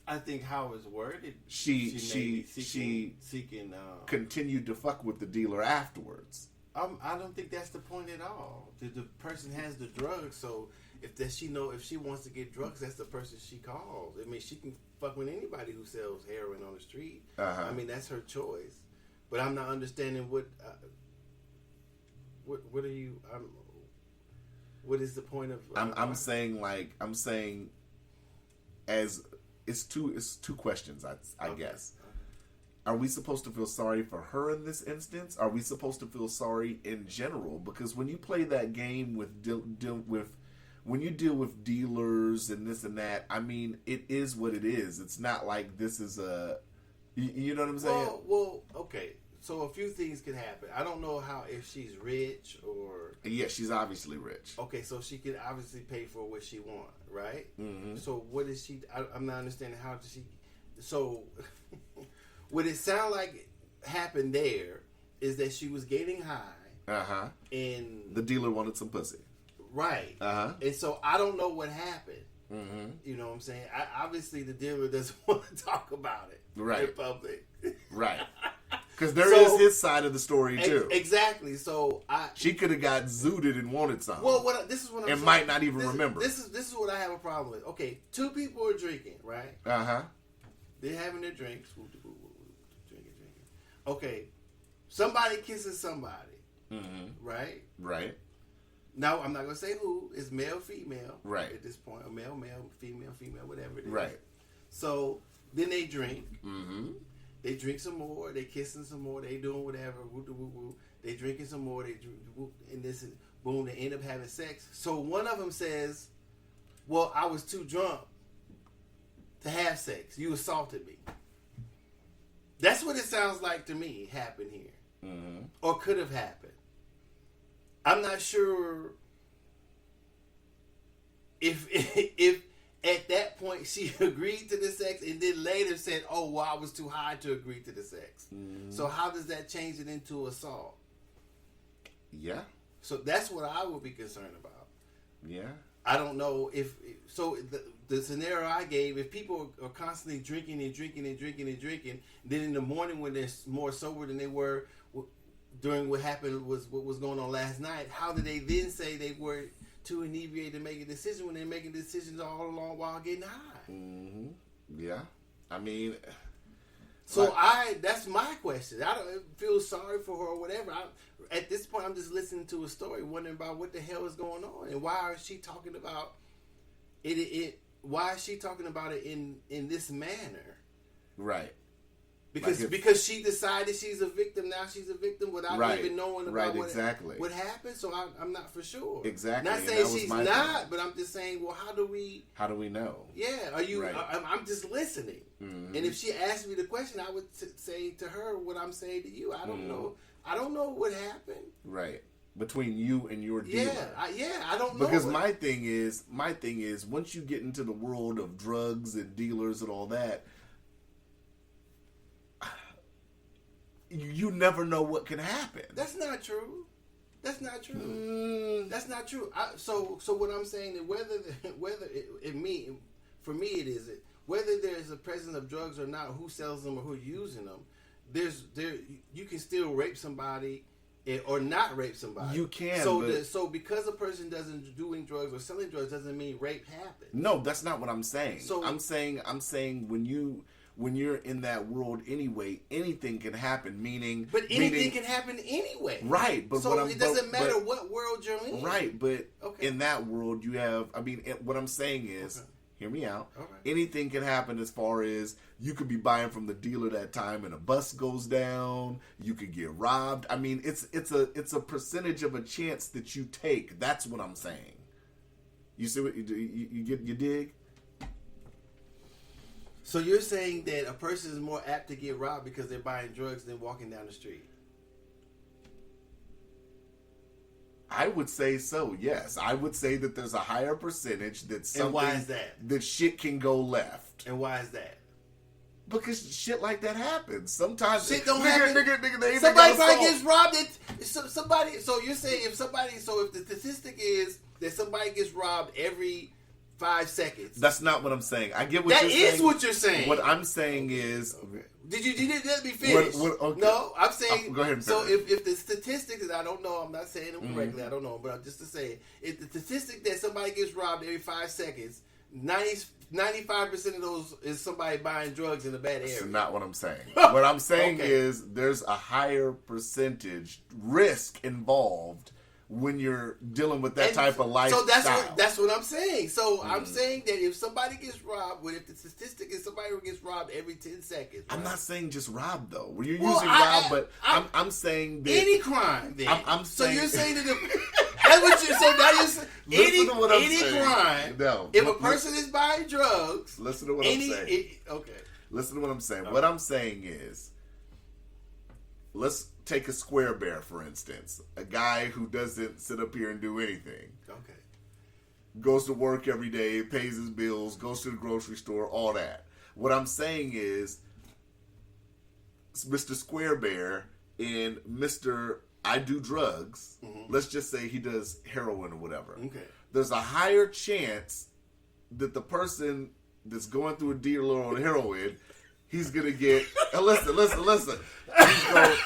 [SPEAKER 2] I think how it's worded,
[SPEAKER 3] she
[SPEAKER 2] seeking
[SPEAKER 3] continued to fuck with the dealer afterwards.
[SPEAKER 2] I don't think that's the point at all. The person has the drugs, so if she wants to get drugs, that's the person she calls. I mean, she can fuck with anybody who sells heroin on the street. I mean, that's her choice. But I'm not understanding what are you? What is the point of?
[SPEAKER 3] I'm saying as it's two questions. I guess. Are we supposed to feel sorry for her in this instance? Are we supposed to feel sorry in general? Because when you play that game when you deal with dealers and this and that, I mean, it is what it is. It's not like this is you know what I'm saying?
[SPEAKER 2] Well, okay. So a few things could happen. I don't know if she's rich or...
[SPEAKER 3] Yeah, she's obviously rich.
[SPEAKER 2] Okay, so she can obviously pay for what she wants, right?
[SPEAKER 3] Mm-hmm.
[SPEAKER 2] So what is she... I'm not understanding how does she... So what it sound like happened there is that she was getting high. And...
[SPEAKER 3] the dealer wanted some pussy.
[SPEAKER 2] Right. And so I don't know what happened. You know what I'm saying? Obviously the dealer doesn't want to talk about it in public.
[SPEAKER 3] Right. Because there is his side of the story too.
[SPEAKER 2] Exactly. So
[SPEAKER 3] she could have got zooted and wanted something.
[SPEAKER 2] Well, this is what I'm saying.
[SPEAKER 3] And might not even remember.
[SPEAKER 2] This is what I have a problem with. Okay, two people are drinking, right? They're having their drinks. Drinking. Okay, somebody kisses somebody. Right.
[SPEAKER 3] Right.
[SPEAKER 2] Now I'm not gonna say who. It's male, female.
[SPEAKER 3] Right.
[SPEAKER 2] At this point, or male, female, whatever it is.
[SPEAKER 3] Right.
[SPEAKER 2] So then they drink. They drink some more. They kissing some more. They doing whatever. Woo. They drinking some more. They drink, and this is boom. They end up having sex. So one of them says, "Well, I was too drunk to have sex. You assaulted me. That's what it sounds like to me happened here. Mm-hmm. Or could have happened. I'm not sure if at that point she agreed to the sex and then later said, oh, well, I was too high to agree to the sex. Mm-hmm. So how does that change it into assault?
[SPEAKER 3] Yeah.
[SPEAKER 2] So that's what I would be concerned about.
[SPEAKER 3] Yeah.
[SPEAKER 2] I don't know if... So the scenario I gave, if people are constantly drinking and drinking and drinking and drinking, then in the morning when they're more sober than they were during what happened what was going on last night, how did they then say they were too inebriated to make a decision when they're making decisions all along while getting high?
[SPEAKER 3] Mm-hmm. Yeah. I mean...
[SPEAKER 2] So that's my question. I don't feel sorry for her or whatever. At this point, I'm just listening to a story, wondering about what the hell is going on and why is she talking about it? Why is she talking about it in this manner?
[SPEAKER 3] Right.
[SPEAKER 2] Because she decided she's a victim. Now she's a victim without even knowing about what happened. So I'm not for sure.
[SPEAKER 3] Exactly.
[SPEAKER 2] Not saying she's not, but I'm just saying, well, how do we know? Yeah. Are you? Right. I'm just listening. Mm-hmm. And if she asked me the question, I would say to her what I'm saying to you. I don't know. I don't know what happened.
[SPEAKER 3] Right. Between you and your dealer.
[SPEAKER 2] I don't know.
[SPEAKER 3] Because my thing is, once you get into the world of drugs and dealers and all that, you never know what can happen.
[SPEAKER 2] That's not true. That's not true. That's not true. So what I'm saying is for me it is whether there's a presence of drugs or not, who sells them or who's using them, you can still rape somebody or not rape somebody.
[SPEAKER 3] You can.
[SPEAKER 2] So because a person doesn't doing drugs or selling drugs doesn't mean rape happens.
[SPEAKER 3] No, that's not what I'm saying. So I'm saying when you're in that world anyway, anything can happen. Meaning
[SPEAKER 2] anything can happen anyway.
[SPEAKER 3] Right, but
[SPEAKER 2] it doesn't matter what world you're in.
[SPEAKER 3] Right, but in that world you have. I mean, what I'm saying is, hear me out. Okay. Anything can happen as far as you could be buying from the dealer that time and a bus goes down. You could get robbed. I mean, it's a percentage of a chance that you take. That's what I'm saying. You see what you dig?
[SPEAKER 2] So you're saying that a person is more apt to get robbed because they're buying drugs than walking down the street?
[SPEAKER 3] I would say so, yes. I would say that there's a higher percentage that something...
[SPEAKER 2] And why is that?
[SPEAKER 3] That shit can go left.
[SPEAKER 2] And why is that?
[SPEAKER 3] Because shit like that happens. Sometimes...
[SPEAKER 2] Shit don't happen. Nigga, somebody probably gets robbed. So you're saying if the statistic is that somebody gets robbed every 5 seconds.
[SPEAKER 3] That's not what I'm saying. I get what you're saying.
[SPEAKER 2] That is what you're saying.
[SPEAKER 3] What I'm saying is...
[SPEAKER 2] Did you let me finish?
[SPEAKER 3] Okay.
[SPEAKER 2] No, I'm saying...
[SPEAKER 3] Go ahead and
[SPEAKER 2] so if the statistics, and I don't know, I'm not saying them correctly, I don't know, but just to say, if the statistic that somebody gets robbed every 5 seconds, 95% of those is somebody buying drugs in a bad area.
[SPEAKER 3] That's not what I'm saying. What I'm saying is there's a higher percentage risk involved when you're dealing with that type of lifestyle.
[SPEAKER 2] So that's what I'm saying. So I'm saying that if somebody gets robbed, if the statistic is somebody who gets robbed every 10 seconds. Right?
[SPEAKER 3] I'm not saying just robbed though. You're using robbed, but I'm saying that
[SPEAKER 2] any crime. Then.
[SPEAKER 3] I'm saying,
[SPEAKER 2] so you're saying that that's what you're saying. Now you're saying any crime.
[SPEAKER 3] No,
[SPEAKER 2] if a person is buying drugs,
[SPEAKER 3] listen to what I'm saying.
[SPEAKER 2] Okay.
[SPEAKER 3] Listen to what I'm saying. What I'm saying is, let's take a square bear, for instance. A guy who doesn't sit up here and do anything.
[SPEAKER 2] Okay.
[SPEAKER 3] Goes to work every day, pays his bills, goes to the grocery store, all that. What I'm saying is, Mr. Square Bear and Mr. I do drugs, let's just say he does heroin or whatever. Okay. There's a higher chance that the person that's going through a dealer on heroin, he's gonna get. Listen.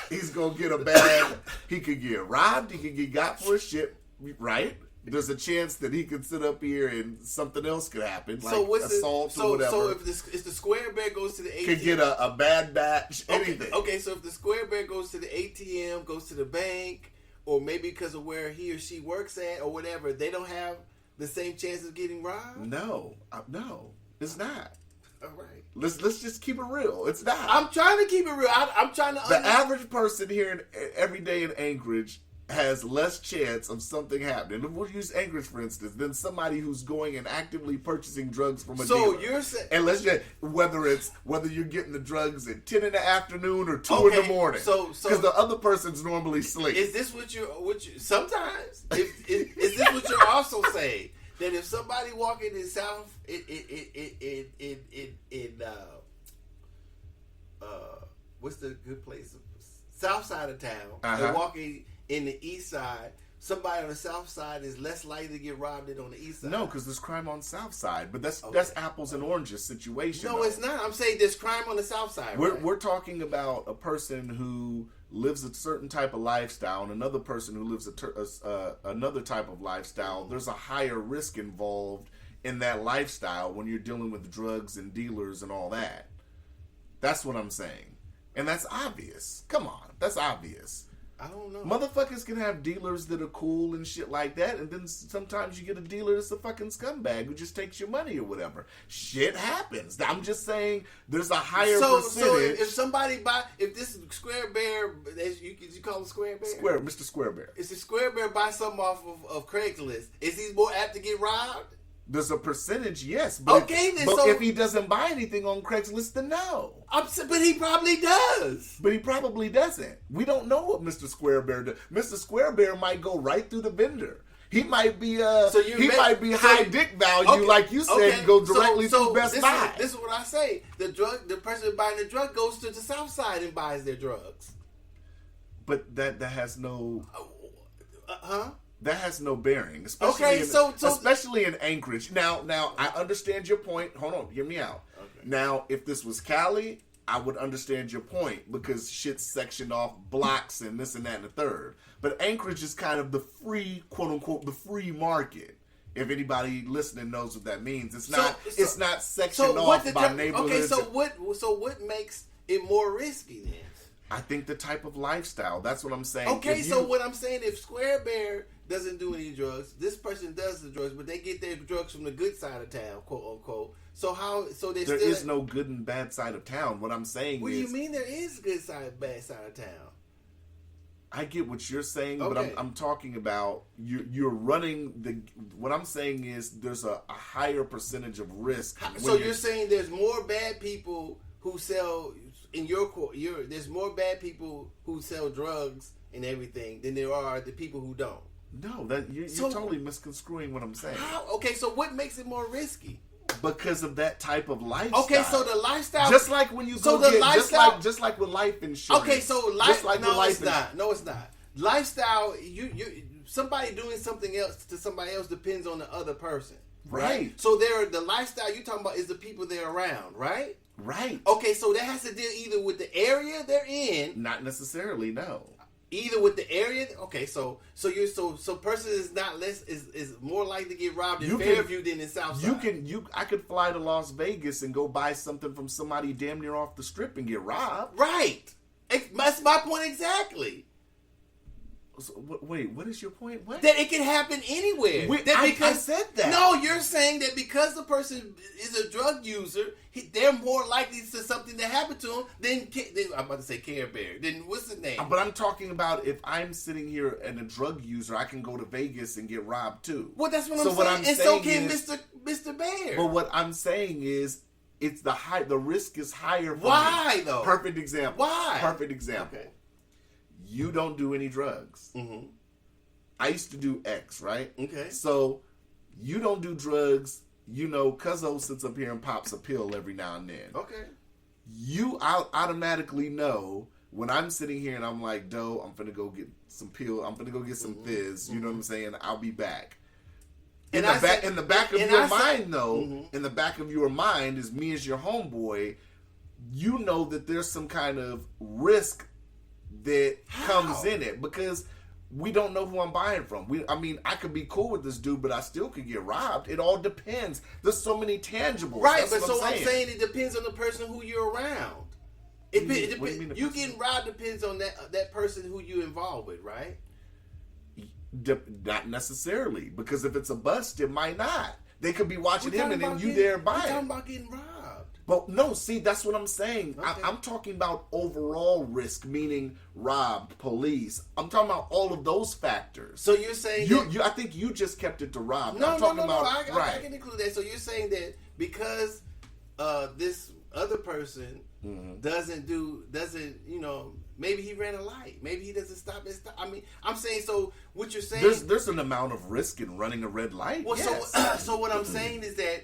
[SPEAKER 3] He's gonna get a bad. He could get robbed. He could get got for his shit. Right? There's a chance that he could sit up here and something else could happen, like assault or whatever.
[SPEAKER 2] So if the square bear goes to the ATM,
[SPEAKER 3] could get a bad batch. Anything.
[SPEAKER 2] Okay. So if the square bear goes to the ATM, goes to the bank, or maybe because of where he or she works at or whatever, they don't have the same chance of getting robbed.
[SPEAKER 3] No, it's not.
[SPEAKER 2] All right.
[SPEAKER 3] Let's just keep it real. It's not.
[SPEAKER 2] I'm trying to keep it real. I'm trying to.
[SPEAKER 3] The average person here every day in Anchorage has less chance of something happening. If we'll use Anchorage, for instance, than somebody who's going and actively purchasing drugs from a dealer.
[SPEAKER 2] So you're saying,
[SPEAKER 3] and let's just, whether you're getting the drugs at 10 in the afternoon or 2 in the morning. So because the other person's normally asleep.
[SPEAKER 2] Is this what you sometimes? Is this what you're also saying? That if somebody walking in South what's the good place? South side of town. And walking in the east side, somebody on the south side is less likely to get robbed than on the east side.
[SPEAKER 3] No, because there's crime on the south side, but that's apples and oranges situation.
[SPEAKER 2] No, it's not. I'm saying there's crime on the south side.
[SPEAKER 3] We're talking about a person who lives a certain type of lifestyle and another person who lives another type of lifestyle. There's a higher risk involved in that lifestyle when you're dealing with drugs and dealers and all that. That's what I'm saying. And that's obvious. Come on, that's obvious.
[SPEAKER 2] I don't know.
[SPEAKER 3] Motherfuckers can have dealers that are cool and shit like that, and then sometimes you get a dealer that's a fucking scumbag who just takes your money or whatever. Shit happens. I'm just saying there's a higher percentage.
[SPEAKER 2] So if somebody if this Square Bear, you call him Square Bear?
[SPEAKER 3] Mr. Square Bear.
[SPEAKER 2] If the Square Bear buy something off of Craigslist, is he more apt to get robbed?
[SPEAKER 3] There's a percentage, yes. But if he doesn't buy anything on Craigslist, then no.
[SPEAKER 2] But he probably does.
[SPEAKER 3] But he probably doesn't. We don't know what Mr. Square Bear does. Mr. Square Bear might go right through the vendor. He might be might be high dick value, like you said, and go directly to Best Buy.
[SPEAKER 2] This is what I say. The person buying the drug goes to the south side and buys their drugs.
[SPEAKER 3] But that has no that has no bearing, especially especially in Anchorage. Now I understand your point. Hold on, hear me out. Okay. Now, if this was Cali, I would understand your point because shit's sectioned off blocks and this and that and the third. But Anchorage is kind of the free, quote unquote, the free market. If anybody listening knows what that means, it's not sectioned off by neighborhoods.
[SPEAKER 2] Okay, so what makes it more risky then?
[SPEAKER 3] I think the type of lifestyle. That's what I'm saying.
[SPEAKER 2] Okay, so what I'm saying, if Square Bear doesn't do any drugs, this person does the drugs, but they get their drugs from the good side of town, quote unquote. So there is
[SPEAKER 3] no good and bad side of town. What I'm saying
[SPEAKER 2] what do you mean there is good side, bad side of town?
[SPEAKER 3] I get what you're saying, but I'm talking about you're running what I'm saying is there's a higher percentage of risk.
[SPEAKER 2] So you're saying there's more bad people who sell there's more bad people who sell drugs and everything than there are the people who don't.
[SPEAKER 3] No, you're totally misconstruing what I'm saying.
[SPEAKER 2] How? Okay, so what makes it more risky?
[SPEAKER 3] Because of that type of lifestyle.
[SPEAKER 2] Okay, so the lifestyle,
[SPEAKER 3] just like when you just like with life insurance.
[SPEAKER 2] Okay, so No, it's not. Lifestyle, you somebody doing something else to somebody else depends on the other person.
[SPEAKER 3] Right.
[SPEAKER 2] So the lifestyle you're talking about is the people they're around, right?
[SPEAKER 3] Right.
[SPEAKER 2] Okay, so that has to deal either with the area they're in.
[SPEAKER 3] Not necessarily, no.
[SPEAKER 2] Either with the area. Okay, so person is not less is more likely to get robbed in Fairview than in Southside.
[SPEAKER 3] I could fly to Las Vegas and go buy something from somebody damn near off the strip and get robbed.
[SPEAKER 2] Right. That's my point exactly.
[SPEAKER 3] So, wait, what is your point? What?
[SPEAKER 2] That it can happen anywhere.
[SPEAKER 3] I said that.
[SPEAKER 2] No, you're saying that because the person is a drug user, they're more likely to something to happen to them than I'm about to say Care Bear. Then what's the name?
[SPEAKER 3] But I'm talking about if I'm sitting here and a drug user, I can go to Vegas and get robbed too.
[SPEAKER 2] Well, that's what I'm saying. And so can Mr. Bear.
[SPEAKER 3] But what I'm saying is, it's the risk is higher.
[SPEAKER 2] Why though?
[SPEAKER 3] Perfect example.
[SPEAKER 2] Why?
[SPEAKER 3] Perfect example. Okay. You don't do any drugs.
[SPEAKER 2] Mm-hmm.
[SPEAKER 3] I used to do X, right?
[SPEAKER 2] Okay.
[SPEAKER 3] So you don't do drugs. Cuzzo sits up here and pops a pill every now and then.
[SPEAKER 2] Okay.
[SPEAKER 3] You automatically know when I'm sitting here and I'm like, Doe, I'm finna go get some pill. I'm finna go get some fizz. You know what I'm saying? I'll be back. In the back of your mind, though, in the back of your mind is me as your homeboy. You know that there's some kind of risk that comes in it because we don't know who I'm buying from. I could be cool with this dude, but I still could get robbed. It all depends. There's so many tangibles.
[SPEAKER 2] Right, but I'm saying it depends on the person who you're around. You getting robbed depends on that person who you involved with, right?
[SPEAKER 3] Not necessarily, because if it's a bust, it might not. They could be watching him and then you there buying.
[SPEAKER 2] We're talking about getting robbed.
[SPEAKER 3] But no, see, that's what I'm saying.
[SPEAKER 2] Okay.
[SPEAKER 3] I'm talking about overall risk, meaning robbed, police. I'm talking about all of those factors.
[SPEAKER 2] So you're saying
[SPEAKER 3] I think you just kept it to robbed.
[SPEAKER 2] No,
[SPEAKER 3] I'm talking about
[SPEAKER 2] I can include that. So you're saying that because this other person doesn't maybe he ran a light. Maybe he doesn't stop and stop. I mean, I'm saying, so what you're saying...
[SPEAKER 3] There's an amount of risk in running a red light.
[SPEAKER 2] Well,
[SPEAKER 3] yes.
[SPEAKER 2] so what I'm saying is that...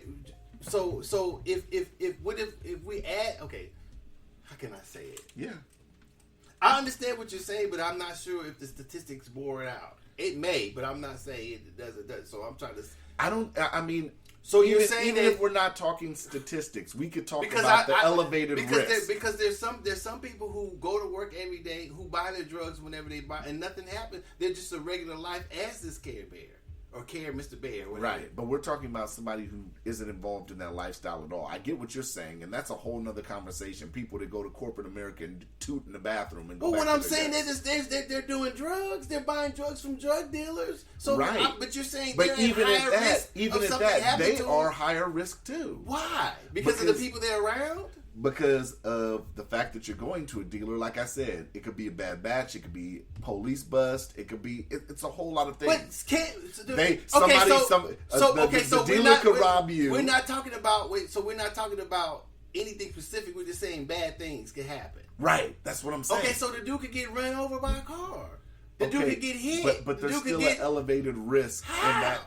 [SPEAKER 2] So if we add... Okay, how can I say it?
[SPEAKER 3] Yeah.
[SPEAKER 2] I understand what you're saying, but I'm not sure if the statistics bore it out. It may, but I'm not saying it does. So I'm trying to... So you're saying
[SPEAKER 3] even
[SPEAKER 2] that,
[SPEAKER 3] if we're not talking statistics, we could talk
[SPEAKER 2] because
[SPEAKER 3] about the elevated risk.
[SPEAKER 2] Because there's some people who go to work every day, who buy their drugs whenever they buy, and nothing happens. They're just a regular life as this Care Bear or Care Mr. Bear, or whatever.
[SPEAKER 3] Right, but we're talking about somebody who isn't involved in that lifestyle at all. I get what you're saying, and that's a whole nother conversation. People that go to corporate America and toot in the bathroom and go
[SPEAKER 2] Well,
[SPEAKER 3] back
[SPEAKER 2] what I'm
[SPEAKER 3] to their
[SPEAKER 2] saying
[SPEAKER 3] desk.
[SPEAKER 2] is they're doing drugs. They're buying drugs from drug dealers. So,
[SPEAKER 3] right.
[SPEAKER 2] But you're saying
[SPEAKER 3] but
[SPEAKER 2] they're
[SPEAKER 3] even
[SPEAKER 2] at higher
[SPEAKER 3] at that,
[SPEAKER 2] risk
[SPEAKER 3] even
[SPEAKER 2] of
[SPEAKER 3] at
[SPEAKER 2] something
[SPEAKER 3] that,
[SPEAKER 2] happening
[SPEAKER 3] they
[SPEAKER 2] to
[SPEAKER 3] are
[SPEAKER 2] them?
[SPEAKER 3] higher risk too.
[SPEAKER 2] Why? Because of the people they're around?
[SPEAKER 3] Because of the fact that you're going to a dealer, like I said, it could be a bad batch, it could be police bust, it could be it's a whole lot of things.
[SPEAKER 2] But
[SPEAKER 3] the dealer could rob you.
[SPEAKER 2] We're not talking about anything specific. We're just saying bad things can happen.
[SPEAKER 3] Right, that's what I'm saying.
[SPEAKER 2] Okay, so the dude could get run over by a car. The dude could get hit.
[SPEAKER 3] But there's still an elevated risk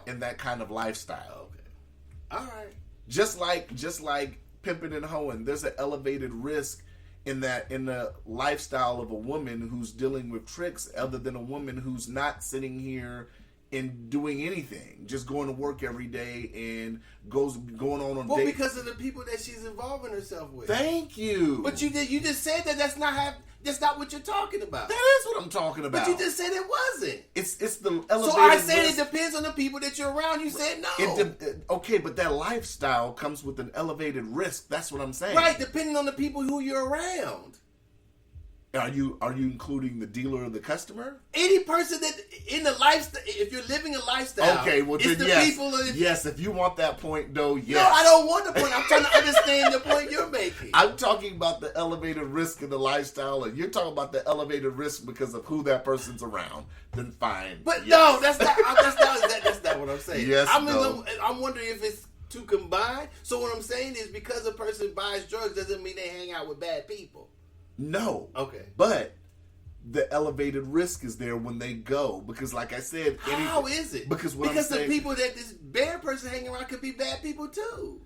[SPEAKER 3] in that kind of lifestyle.
[SPEAKER 2] Okay, all right.
[SPEAKER 3] Just like pimping and hoeing, there's an elevated risk in the lifestyle of a woman who's dealing with tricks, other than a woman who's not sitting here and doing anything, just going to work every day and going on dates.
[SPEAKER 2] Well, because of the people that she's involving herself with.
[SPEAKER 3] Thank you.
[SPEAKER 2] But you just said that's not what you're talking about.
[SPEAKER 3] That is what I'm talking about.
[SPEAKER 2] But you just said it wasn't.
[SPEAKER 3] It's the elevated
[SPEAKER 2] So I said
[SPEAKER 3] risk.
[SPEAKER 2] it depends on the people that you're around. You said no.
[SPEAKER 3] Okay, but that lifestyle comes with an elevated risk. That's what I'm saying.
[SPEAKER 2] Right, depending on the people who you're around.
[SPEAKER 3] Are you including the dealer or the customer?
[SPEAKER 2] Any person that in the lifestyle, if you're living a lifestyle,
[SPEAKER 3] okay, well
[SPEAKER 2] it's
[SPEAKER 3] then
[SPEAKER 2] the
[SPEAKER 3] yes,
[SPEAKER 2] people.
[SPEAKER 3] Yes, if you want that point, though, yes.
[SPEAKER 2] No, I don't want the point. I'm trying to understand the point you're making.
[SPEAKER 3] I'm talking about the elevated risk in the lifestyle, and you're talking about the elevated risk because of who that person's around. Then fine.
[SPEAKER 2] But
[SPEAKER 3] yes.
[SPEAKER 2] no, that's not what I'm saying.
[SPEAKER 3] Yes,
[SPEAKER 2] I'm wondering if it's two combined. So what I'm saying is, because a person buys drugs doesn't mean they hang out with bad people.
[SPEAKER 3] No.
[SPEAKER 2] Okay.
[SPEAKER 3] But the elevated risk is there when they go, because like I said,
[SPEAKER 2] how is it?
[SPEAKER 3] Because
[SPEAKER 2] the people that this bear person hanging around could be bad people too.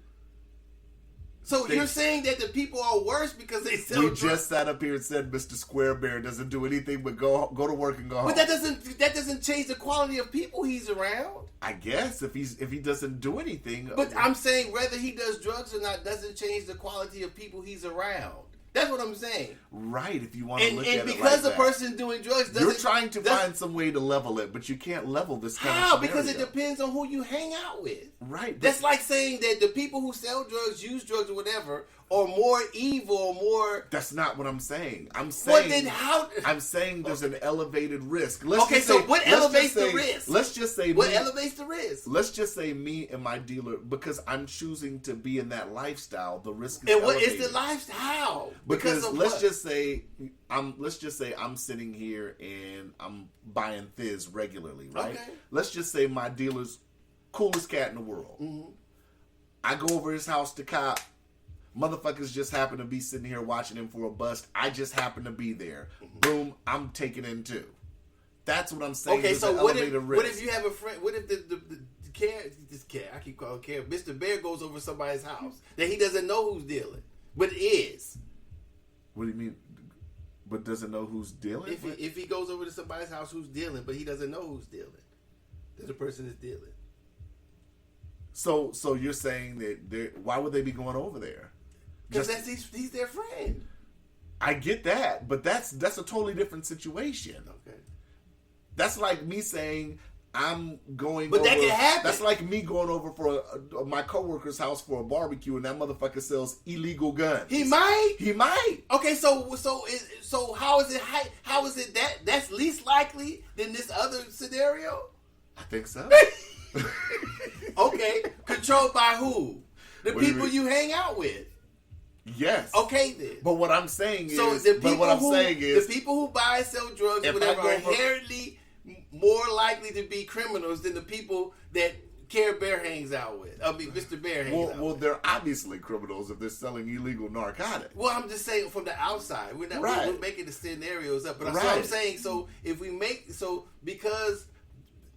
[SPEAKER 2] So you're saying that the people are worse because they sell drugs?
[SPEAKER 3] We just sat up here and said Mr. Square Bear doesn't do anything but go to work and go home.
[SPEAKER 2] But that doesn't change the quality of people he's around.
[SPEAKER 3] I guess if he doesn't do anything.
[SPEAKER 2] But I'm saying whether he does drugs or not doesn't change the quality of people he's around. That's what I'm saying.
[SPEAKER 3] Right, if you want to look at it like that.
[SPEAKER 2] And because the person doing drugs doesn't...
[SPEAKER 3] You're trying to find some way to level it, but you can't level this kind of scenario.
[SPEAKER 2] How? Because it depends on who you hang out with.
[SPEAKER 3] Right.
[SPEAKER 2] That's like saying that the people who sell drugs, use drugs, or whatever, are more evil or more...
[SPEAKER 3] That's not what I'm saying. I'm saying...
[SPEAKER 2] Well, then how...
[SPEAKER 3] I'm saying there's an elevated risk.
[SPEAKER 2] What elevates the risk?
[SPEAKER 3] Let's just say...
[SPEAKER 2] What elevates the risk?
[SPEAKER 3] Let's just say me and my dealer, because I'm choosing to be in that lifestyle, the risk is
[SPEAKER 2] elevated. And what
[SPEAKER 3] elevated.
[SPEAKER 2] is the lifestyle?
[SPEAKER 3] Because let's just say I'm sitting here and I'm buying Fizz regularly, right?
[SPEAKER 2] Okay.
[SPEAKER 3] Let's just say my dealer's coolest cat in the world.
[SPEAKER 2] Mm-hmm.
[SPEAKER 3] I go over his house to cop. Motherfuckers just happen to be sitting here watching him for a bust. I just happen to be there. Mm-hmm. Boom, I'm taking in too. That's what I'm saying.
[SPEAKER 2] Okay, so
[SPEAKER 3] what if
[SPEAKER 2] you have a friend? What if the cat? I keep calling Care. Mr. Bear goes over somebody's house that he doesn't know who's dealing, but is.
[SPEAKER 3] What do you mean? But doesn't know who's dealing?
[SPEAKER 2] If he goes over to somebody's house who's dealing, but he doesn't know who's dealing, that the person is dealing.
[SPEAKER 3] So you're saying that why would they be going over there?
[SPEAKER 2] Because he's their friend.
[SPEAKER 3] I get that, but that's a totally different situation.
[SPEAKER 2] Okay.
[SPEAKER 3] That's like me saying I'm going
[SPEAKER 2] but
[SPEAKER 3] over...
[SPEAKER 2] that can happen.
[SPEAKER 3] That's like me going over for my coworker's house for a barbecue and that motherfucker sells illegal guns.
[SPEAKER 2] He might. Okay, so how is it that's least likely than this other scenario?
[SPEAKER 3] I think so.
[SPEAKER 2] Okay. Controlled by who? The
[SPEAKER 3] What do you
[SPEAKER 2] people
[SPEAKER 3] mean?
[SPEAKER 2] you hang out with.
[SPEAKER 3] Yes.
[SPEAKER 2] Okay then.
[SPEAKER 3] But what I'm saying is,
[SPEAKER 2] So the people who buy and sell drugs or whatever are inherently more likely to be criminals than the people that Care Bear hangs out with. I mean, Mr. Bear hangs out with.
[SPEAKER 3] Well, they're obviously criminals if they're selling illegal narcotics.
[SPEAKER 2] Well, I'm just saying from the outside. We're making the scenarios up. But that's what I'm saying. So if we because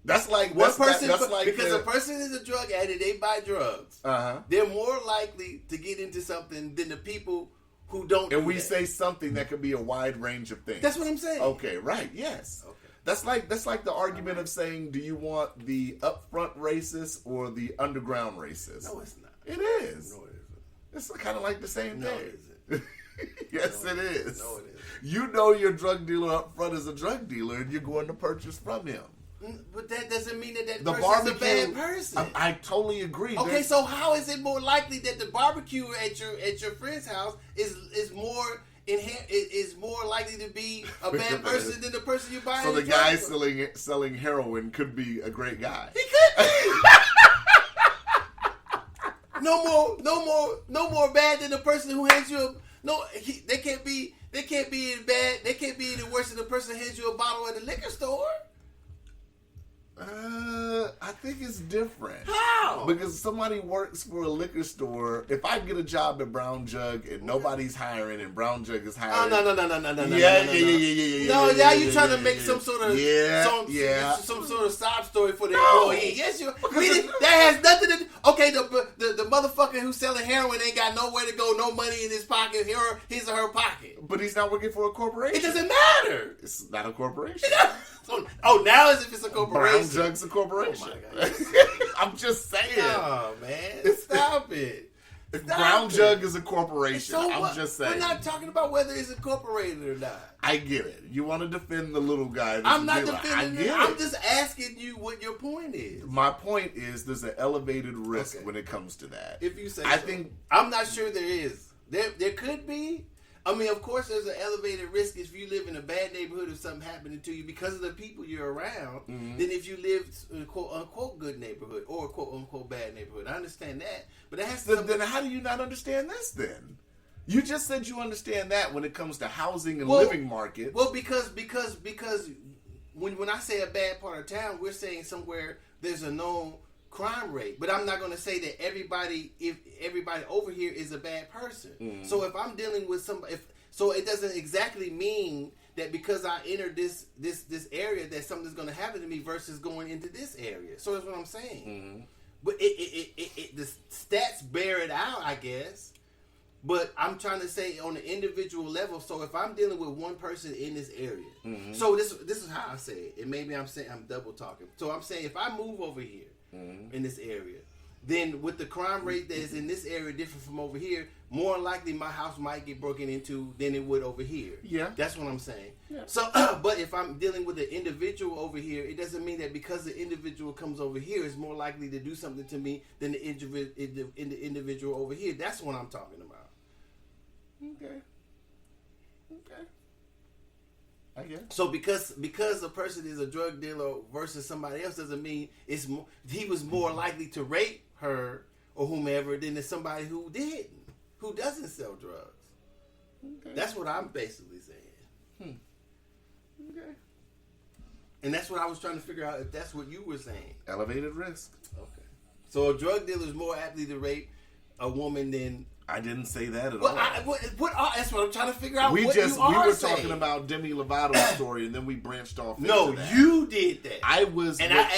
[SPEAKER 3] that's like
[SPEAKER 2] one person, because a person is a drug addict, they buy drugs. They're more likely to get into something than the people who don't.
[SPEAKER 3] And we say something that could be a wide range of things.
[SPEAKER 2] That's what I'm saying.
[SPEAKER 3] Okay, right? Yes. Okay. That's like the argument of saying, do you want the upfront racist or the underground racist?
[SPEAKER 2] No, it's not.
[SPEAKER 3] It is.
[SPEAKER 2] No, it isn't.
[SPEAKER 3] It's kind of like the same thing.
[SPEAKER 2] No, it isn't.
[SPEAKER 3] Yes, it is.
[SPEAKER 2] No, it isn't.
[SPEAKER 3] You know your drug dealer up front is a drug dealer, and you're going to purchase from him.
[SPEAKER 2] But that doesn't mean that
[SPEAKER 3] the
[SPEAKER 2] person's a bad person.
[SPEAKER 3] I totally agree.
[SPEAKER 2] Okay, so how is it more likely that the barbecue at your friend's house is more likely to be a bad person than the person you buy?
[SPEAKER 3] So the guy selling heroin could be a great guy.
[SPEAKER 2] He could be. No more bad than the person who hands you they can't be any bad. They can't be any worse than the person who hands you a bottle at the liquor store.
[SPEAKER 3] I think it's different.
[SPEAKER 2] How?
[SPEAKER 3] Because somebody works for a liquor store. If I get a job at Brown Jug and nobody's hiring and Brown Jug is hiring.
[SPEAKER 2] No.
[SPEAKER 3] Yeah.
[SPEAKER 2] No, now you're trying to make some sort of some sort of sob story for the employee. Yes, you. That has nothing to. Okay, the motherfucker who's selling heroin ain't got nowhere to go, no money in his pocket, his or her pocket.
[SPEAKER 3] But he's not working for a corporation.
[SPEAKER 2] It doesn't matter.
[SPEAKER 3] It's not a corporation.
[SPEAKER 2] Now as if it's a corporation.
[SPEAKER 3] Brown Jug's a corporation. Oh my God. I'm just saying.
[SPEAKER 2] Oh man, stop it.
[SPEAKER 3] Brown Jug is a corporation.
[SPEAKER 2] So
[SPEAKER 3] I'm just saying.
[SPEAKER 2] We're not talking about whether it's incorporated or not.
[SPEAKER 3] I get it. You want to defend the little guy.
[SPEAKER 2] I'm not defending it. I'm just asking you what your point is.
[SPEAKER 3] My point is there's an elevated risk when it comes to that.
[SPEAKER 2] If you say
[SPEAKER 3] I think
[SPEAKER 2] I'm not sure there is. There could be. I mean, of course, there's an elevated risk if you live in a bad neighborhood of something happening to you because of the people you're around than if you live in a quote-unquote good neighborhood or a quote-unquote bad neighborhood. I understand that. But it has to...
[SPEAKER 3] Then how do you not understand this then? You just said you understand that when it comes to housing and living market.
[SPEAKER 2] Well, because when I say a bad part of town, we're saying somewhere there's a known crime rate, but I'm not going to say that everybody over here is a bad person. So if I'm dealing with somebody, so it doesn't exactly mean that because I entered this area that something's going to happen to me versus going into this area. So that's what I'm saying. But the stats bear it out, I guess. But I'm trying to say on an individual level. So if I'm dealing with one person in this area, so this is how I say it. And maybe I'm saying I'm double talking. So I'm saying if I move over here. In this area, then with the crime rate that is in this area different from over here, more likely my house might get broken into than it would over here. Yeah, that's what I'm saying. Yeah. So, but if I'm dealing with an individual over here, it doesn't mean that because the individual comes over here, it's more likely to do something to me than the individual over here. That's what I'm talking about.
[SPEAKER 3] Okay. I guess.
[SPEAKER 2] So because a person is a drug dealer versus somebody else doesn't mean he was more likely to rape her or whomever than somebody who doesn't sell drugs. Okay. That's what I'm basically saying.
[SPEAKER 3] Okay.
[SPEAKER 2] And that's what I was trying to figure out if that's what you were saying.
[SPEAKER 3] Elevated risk.
[SPEAKER 2] Okay. So a drug dealer is more likely to rape a woman than...
[SPEAKER 3] I didn't say that at
[SPEAKER 2] all. That's what I'm trying to figure out. We were
[SPEAKER 3] talking about Demi Lovato's story, and then we branched off.
[SPEAKER 2] No,
[SPEAKER 3] into that.
[SPEAKER 2] You did that.
[SPEAKER 3] I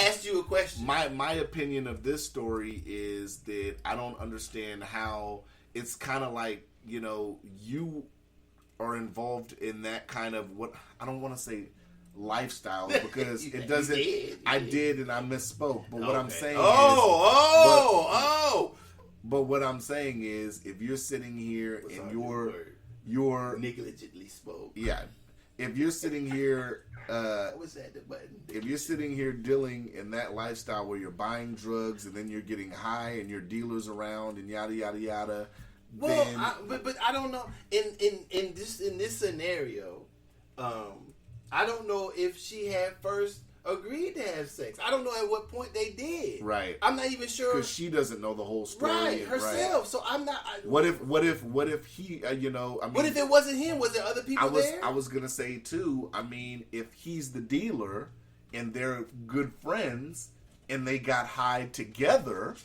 [SPEAKER 2] asked you a question.
[SPEAKER 3] My opinion of this story is that I don't understand how it's kind of like, you are involved in that kind of what I don't want to say lifestyle because it doesn't. I did, and I misspoke. But what I'm saying But what I'm saying is, if you're sitting here and you're
[SPEAKER 2] negligently spoke.
[SPEAKER 3] Yeah. If you're sitting here,
[SPEAKER 2] what's that? The button.
[SPEAKER 3] If you're sitting here dealing in that lifestyle where you're buying drugs and then you're getting high and your dealers around and yada yada yada.
[SPEAKER 2] Well, but I don't know. In this scenario, I don't know if she had first agreed to have sex. I don't know at what point they did.
[SPEAKER 3] Right.
[SPEAKER 2] I'm not even sure
[SPEAKER 3] because she doesn't know the whole story.
[SPEAKER 2] Right, herself. Right. So I'm not.
[SPEAKER 3] What if he? I mean,
[SPEAKER 2] what if it wasn't him? Was there other people there?
[SPEAKER 3] I was gonna say too. I mean, if he's the dealer and they're good friends and they got high together,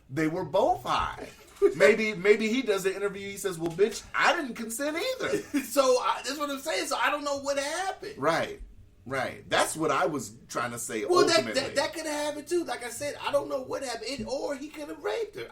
[SPEAKER 3] they were both high. Maybe he does the interview. He says, "Well, bitch, I didn't consent either."
[SPEAKER 2] So that's what I'm saying. So I don't know what happened.
[SPEAKER 3] Right. That's what I was trying to say.
[SPEAKER 2] Well,
[SPEAKER 3] ultimately,
[SPEAKER 2] that could have happened too. Like I said, I don't know what happened, or he could have raped her.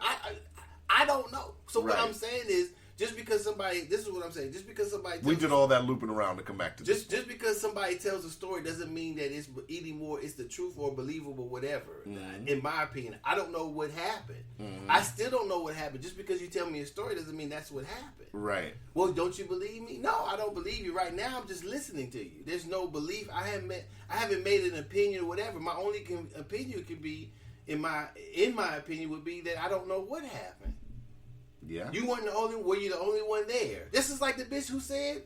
[SPEAKER 2] I don't know. So what I'm saying is, just because somebody, this is what I'm saying. Just because somebody,
[SPEAKER 3] we did all that looping around to come back to this.
[SPEAKER 2] Just because somebody tells a story doesn't mean that it's anymore. It's the truth or believable, whatever. Mm-hmm. In my opinion, I don't know what happened. Mm-hmm. I still don't know what happened. Just because you tell me a story doesn't mean that's what happened.
[SPEAKER 3] Right.
[SPEAKER 2] Well, don't you believe me? No, I don't believe you. Right now, I'm just listening to you. There's no belief. I haven't made an opinion or whatever. My only opinion could be, in my opinion, would be that I don't know what happened.
[SPEAKER 3] Yeah.
[SPEAKER 2] Were you the only one there? This is like the bitch who said,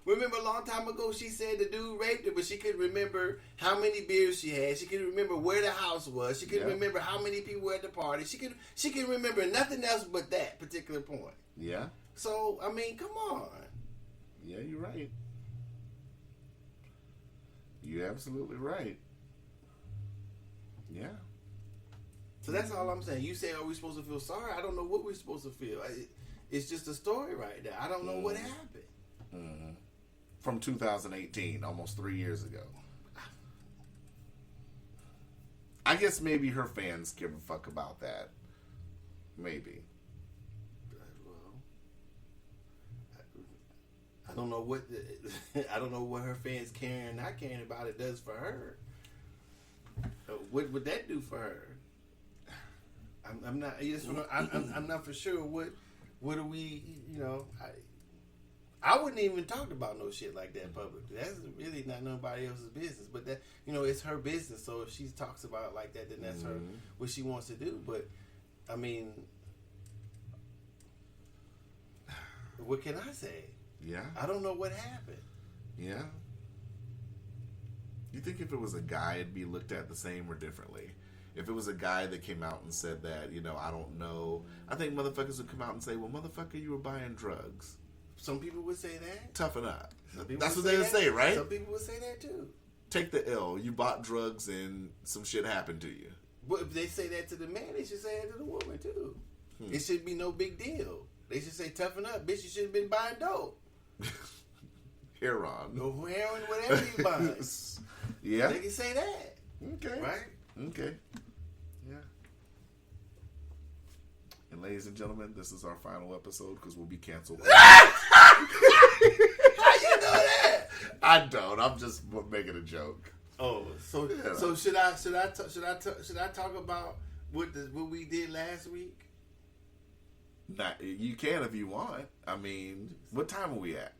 [SPEAKER 2] remember a long time ago she said the dude raped her, but she couldn't remember how many beers she had. She couldn't remember where the house was. She couldn't remember how many people were at the party. She couldn't remember nothing else but that particular point.
[SPEAKER 3] Yeah.
[SPEAKER 2] So, I mean, come on.
[SPEAKER 3] Yeah, you're right. You're absolutely right. Yeah.
[SPEAKER 2] So that's all I'm saying. You say, are we supposed to feel sorry? I don't know what we're supposed to feel. It's just a story right there. I don't know what happened.
[SPEAKER 3] Mm-hmm. From 2018, almost 3 years ago. I guess maybe her fans give a fuck about that. Maybe.
[SPEAKER 2] Well, I don't know what I don't know what her fans caring or not caring about it does for her. What would that do for her? I'm not. I'm not for sure. What do we? I wouldn't even talk about no shit like that publicly. That's really not nobody else's business. But that it's her business. So if she talks about it like that, then that's her what she wants to do. But I mean, what can I say?
[SPEAKER 3] Yeah.
[SPEAKER 2] I don't know what happened.
[SPEAKER 3] Yeah. You think if it was a guy, it'd be looked at the same or differently? If it was a guy that came out and said that, I don't know, I think motherfuckers would come out and say, well, motherfucker, you were buying drugs.
[SPEAKER 2] Some people would say that.
[SPEAKER 3] Toughen up. That's what they would say, right?
[SPEAKER 2] Some people would say that too.
[SPEAKER 3] Take the L. You bought drugs and some shit happened to you.
[SPEAKER 2] But if they say that to the man, they should say it to the woman too. It should be no big deal. They should say, toughen up, bitch, you should have been buying dope.
[SPEAKER 3] Heroin.
[SPEAKER 2] No heroin, whatever you buy.
[SPEAKER 3] Yeah.
[SPEAKER 2] They can say that.
[SPEAKER 3] Okay.
[SPEAKER 2] Right?
[SPEAKER 3] Okay. Yeah. And ladies and gentlemen, this is our final episode because we'll be canceled.
[SPEAKER 2] How you know that?
[SPEAKER 3] I don't. I'm just making a joke.
[SPEAKER 2] Oh, so should I talk about what we did last week?
[SPEAKER 3] Not, you can if you want. I mean, what time are we at?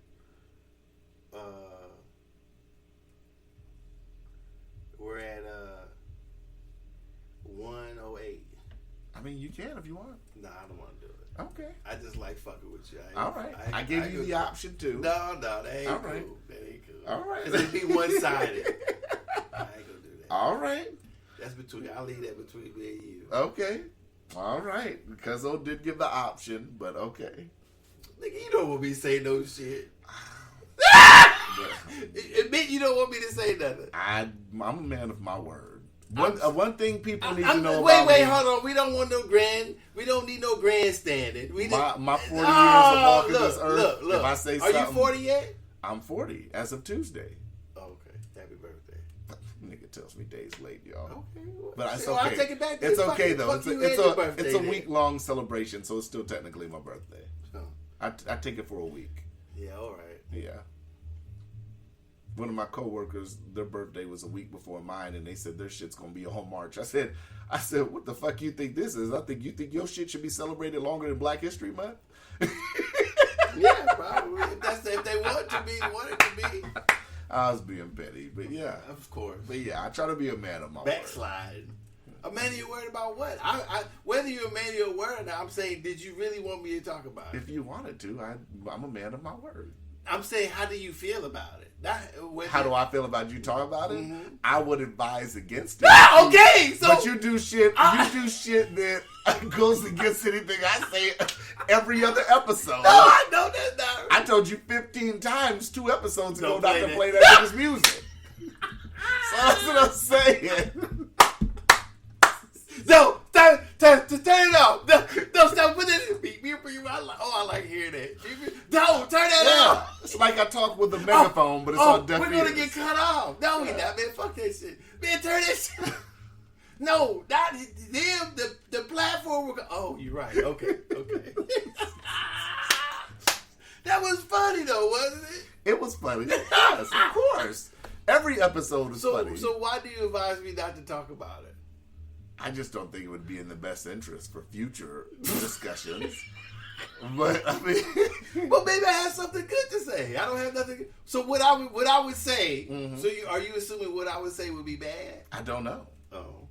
[SPEAKER 2] 1:08.
[SPEAKER 3] I mean, you can if you want.
[SPEAKER 2] Nah, I don't want to do it.
[SPEAKER 3] Okay.
[SPEAKER 2] I just like fucking with you.
[SPEAKER 3] All right. I gave you the option too.
[SPEAKER 2] No, that ain't
[SPEAKER 3] all
[SPEAKER 2] cool.
[SPEAKER 3] Right.
[SPEAKER 2] That ain't cool.
[SPEAKER 3] All right.
[SPEAKER 2] It'd be one-sided. I ain't gonna do that.
[SPEAKER 3] All right.
[SPEAKER 2] That's between. I'll leave that between me and you.
[SPEAKER 3] Okay. All right. Cuzzo did give the option, but okay.
[SPEAKER 2] Nigga, you don't want me to say no shit. Admit you don't want me to say nothing.
[SPEAKER 3] I'm a man of my word. One thing people need to know
[SPEAKER 2] about
[SPEAKER 3] me.
[SPEAKER 2] Hold on. We don't want no we don't need no grandstanding.
[SPEAKER 3] My 40 years of walking this earth.
[SPEAKER 2] Look.
[SPEAKER 3] If I say
[SPEAKER 2] Are
[SPEAKER 3] something,
[SPEAKER 2] you 40 yet?
[SPEAKER 3] I'm 40 as of Tuesday.
[SPEAKER 2] Okay. Happy birthday.
[SPEAKER 3] Nigga tells me days late, y'all.
[SPEAKER 2] Okay.
[SPEAKER 3] But it's
[SPEAKER 2] Well,
[SPEAKER 3] okay.
[SPEAKER 2] I'll take it back.
[SPEAKER 3] It's okay though. It's a
[SPEAKER 2] then.
[SPEAKER 3] week-long celebration, so it's still technically my birthday.
[SPEAKER 2] Oh.
[SPEAKER 3] I take it for a week.
[SPEAKER 2] Yeah, all right.
[SPEAKER 3] Yeah. One of my coworkers, their birthday was a week before mine, and they said their shit's gonna be on March. I said, what the fuck you think this is? You think your shit should be celebrated longer than Black History Month?
[SPEAKER 2] Yeah, probably. If they want it to be.
[SPEAKER 3] I was being petty, but yeah,
[SPEAKER 2] of course.
[SPEAKER 3] But yeah, I try to be a man of my word.
[SPEAKER 2] Backslide. A man of your word about what? Whether you're a man of your word or not, I'm saying, did you really want me to talk about it?
[SPEAKER 3] If you wanted to, I'm a man of my word.
[SPEAKER 2] I'm saying, how do you feel about it?
[SPEAKER 3] How do I feel about you talking about it?
[SPEAKER 2] Mm-hmm.
[SPEAKER 3] I would advise against it.
[SPEAKER 2] Okay, so
[SPEAKER 3] But you do shit. You do shit that goes against anything I say every other episode.
[SPEAKER 2] no, I know that's not.
[SPEAKER 3] I told you 15 times 2 episodes ago
[SPEAKER 2] Don't
[SPEAKER 3] not
[SPEAKER 2] play
[SPEAKER 3] to
[SPEAKER 2] that.
[SPEAKER 3] play that nigga's music. So that's what I'm saying.
[SPEAKER 2] No, turn it off. No, stop putting it in me. I like hearing that. No, turn that off.
[SPEAKER 3] It's like I talk with a megaphone, but it's on deaf
[SPEAKER 2] we're
[SPEAKER 3] ears.
[SPEAKER 2] gonna get cut off. No, we not, man. Fuck that shit. Man, turn that shit. No, not them. The platform. Oh, you're right. Okay. That was funny though, wasn't it?
[SPEAKER 3] It was funny. Yes, of course. Every episode is funny.
[SPEAKER 2] So why do you advise me not to talk about it?
[SPEAKER 3] I just don't think it would be in the best interest for future discussions. But I mean,
[SPEAKER 2] well, maybe I have something good to say. I don't have nothing. So what I would say.
[SPEAKER 3] Mm-hmm.
[SPEAKER 2] So are you assuming what I would say would be bad?
[SPEAKER 3] I don't know.
[SPEAKER 2] Oh,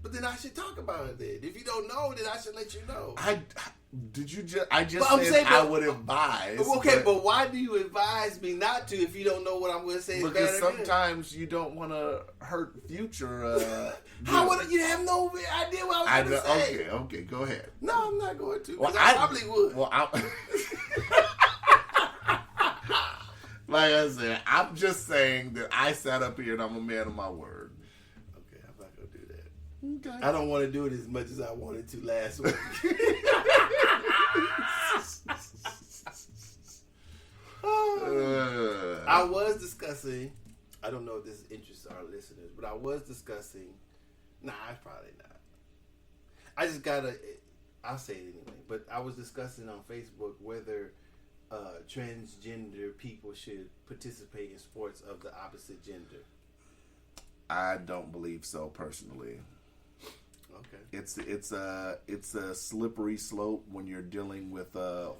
[SPEAKER 2] but then I should talk about it. Then if you don't know, then I should let you know.
[SPEAKER 3] I just
[SPEAKER 2] I'm
[SPEAKER 3] said
[SPEAKER 2] saying,
[SPEAKER 3] I would advise.
[SPEAKER 2] Okay, but why do you advise me not to if you don't know what I'm going to say is bad
[SPEAKER 3] because
[SPEAKER 2] or good?
[SPEAKER 3] sometimes you don't want to hurt future.
[SPEAKER 2] How would you have no idea what I was going to say?
[SPEAKER 3] Okay, go ahead.
[SPEAKER 2] No, I'm not going to.
[SPEAKER 3] Well,
[SPEAKER 2] I probably would.
[SPEAKER 3] Well, like I said, I'm just saying that I sat up here and I'm a man of my word.
[SPEAKER 2] Okay, I'm not going to do that.
[SPEAKER 3] Okay.
[SPEAKER 2] I don't want to do it as much as I wanted to last week. I was discussing, I don't know if this interests our listeners, but I was discussing, it's probably not. I just gotta, I'll say it anyway, but I was discussing on Facebook whether transgender people should participate in sports of the opposite gender.
[SPEAKER 3] I don't believe so personally.
[SPEAKER 2] Okay.
[SPEAKER 3] It's a slippery slope when you're dealing with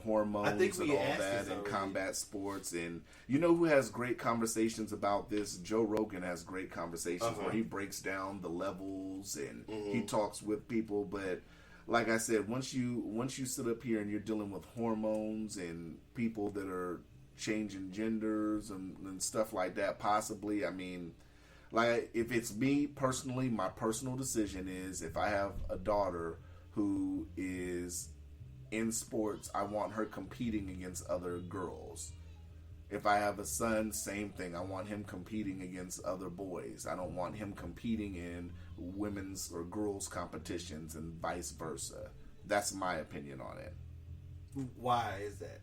[SPEAKER 3] hormones
[SPEAKER 2] I think
[SPEAKER 3] and
[SPEAKER 2] we
[SPEAKER 3] all
[SPEAKER 2] asked
[SPEAKER 3] that
[SPEAKER 2] this
[SPEAKER 3] in
[SPEAKER 2] already.
[SPEAKER 3] combat sports. And you know who has great conversations about this? Joe Rogan has great conversations where he breaks down the levels and he talks with people. But like I said, once you sit up here and you're dealing with hormones and people that are changing genders and stuff like that, possibly, I mean, like, if it's me personally, my personal decision is if I have a daughter who is in sports, I want her competing against other girls. If I have a son, same thing. I want him competing against other boys. I don't want him competing in women's or girls' competitions and vice versa. That's my opinion on it.
[SPEAKER 2] Why is that?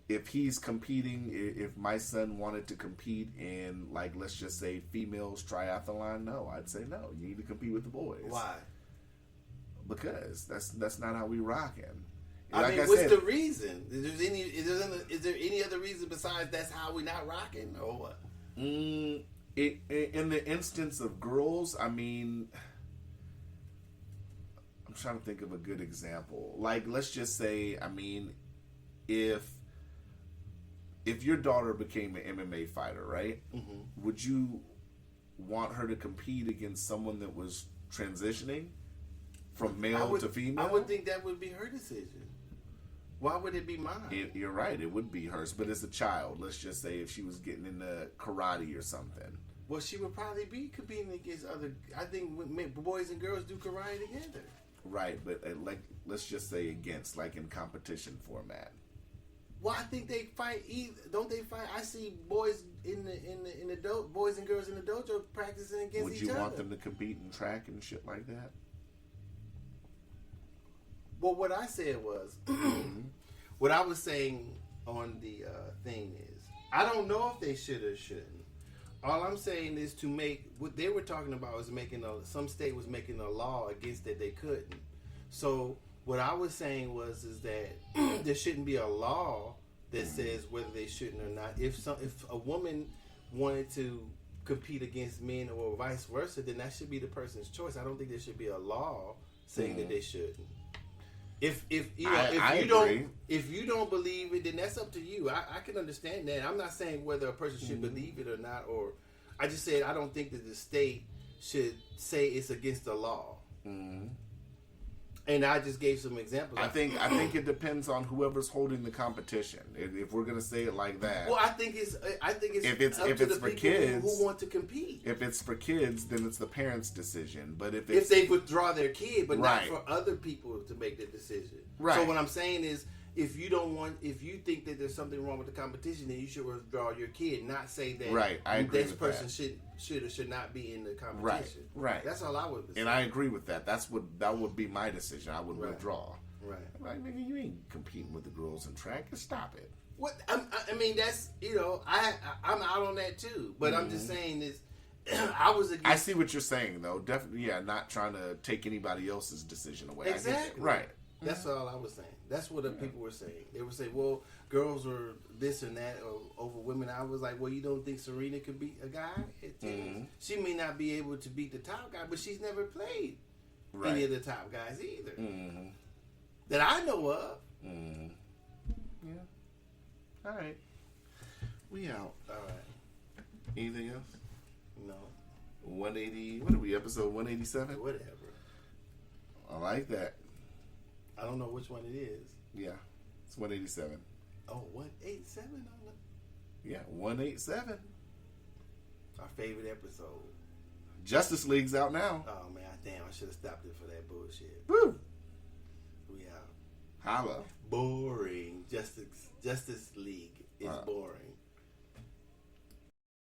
[SPEAKER 3] If he's competing, if my son wanted to compete in, like, let's just say females triathlon, no, I'd say no. You need to compete with the boys.
[SPEAKER 2] Why?
[SPEAKER 3] Because that's not how we rockin'.
[SPEAKER 2] I mean, what's the reason? Is there any other reason besides that's how we not rocking or what?
[SPEAKER 3] In the instance of girls, I mean, I'm trying to think of a good example. Like, let's just say, I mean, if your daughter became an MMA fighter, right? Mm-hmm. Would you want her to compete against someone that was transitioning from male to female?
[SPEAKER 2] I would think that would be her decision. Why would it be mine?
[SPEAKER 3] You're right. It would be hers. But as a child, let's just say if she was getting into karate or something.
[SPEAKER 2] Well, she would probably be competing against other. I think boys and girls do karate together.
[SPEAKER 3] Right, but like, let's just say against, like in competition format.
[SPEAKER 2] Well, I think they fight. Don't they fight? I see boys in the boys and girls in the dojo practicing against each other.
[SPEAKER 3] Would you want them to compete in track and shit like that?
[SPEAKER 2] Well, what I said was, what I was saying on the thing is, I don't know if they should or shouldn't. All I'm saying is to make what they were talking about was some state was making a law against that they couldn't. So what I was saying is that there shouldn't be a law that says whether they shouldn't or not. If a woman wanted to compete against men or vice versa, then that should be the person's choice. I don't think there should be a law saying that they shouldn't. If you don't believe it, then that's up to you. I can understand that. I'm not saying whether a person should believe it or not, or I just said I don't think that the state should say it's against the law. And I just gave some examples.
[SPEAKER 3] I think it depends on whoever's holding the competition. If we're gonna say it like that.
[SPEAKER 2] Well, I think it's
[SPEAKER 3] if it's
[SPEAKER 2] up to the
[SPEAKER 3] for
[SPEAKER 2] people
[SPEAKER 3] kids
[SPEAKER 2] who want to compete.
[SPEAKER 3] If it's for kids, then it's the parents' decision. But if
[SPEAKER 2] they withdraw their kid, but
[SPEAKER 3] right.
[SPEAKER 2] not for other people to make the decision.
[SPEAKER 3] Right.
[SPEAKER 2] So what I'm saying is, if you think that there's something wrong with the competition, then you should withdraw your kid. Not say that
[SPEAKER 3] right. I agree
[SPEAKER 2] this
[SPEAKER 3] with
[SPEAKER 2] person
[SPEAKER 3] that.
[SPEAKER 2] should or should not be in the competition.
[SPEAKER 3] Right.
[SPEAKER 2] That's all I would say.
[SPEAKER 3] And I agree with that. That would be my decision. I would withdraw.
[SPEAKER 2] Right.
[SPEAKER 3] I'm like, nigga, you ain't competing with the girls in track. Stop it.
[SPEAKER 2] What I mean, that's I'm out on that too. But I'm just saying this. I was against.
[SPEAKER 3] I see what you're saying though. Definitely, yeah. Not trying to take anybody else's decision away.
[SPEAKER 2] Exactly.
[SPEAKER 3] Right.
[SPEAKER 2] That's all I was saying. That's what the people were saying. They were saying, well, girls are this and that over women. I was like, well, you don't think Serena could beat a guy at tennis? She may not be able to beat the top guy, but she's never played any of the top guys either. That I know of.
[SPEAKER 3] Yeah. All right. We out.
[SPEAKER 2] All right.
[SPEAKER 3] Anything else?
[SPEAKER 2] No.
[SPEAKER 3] 180. What are we? Episode 187.
[SPEAKER 2] Whatever.
[SPEAKER 3] I like that.
[SPEAKER 2] I don't know which one it is.
[SPEAKER 3] Yeah, it's 187.
[SPEAKER 2] Oh, 187 on the.
[SPEAKER 3] Yeah, 187.
[SPEAKER 2] Our favorite episode.
[SPEAKER 3] Justice League's out now.
[SPEAKER 2] Oh man, damn! I should have stopped it for that bullshit.
[SPEAKER 3] Woo!
[SPEAKER 2] We out.
[SPEAKER 3] Holla.
[SPEAKER 2] Boring. Justice League is boring.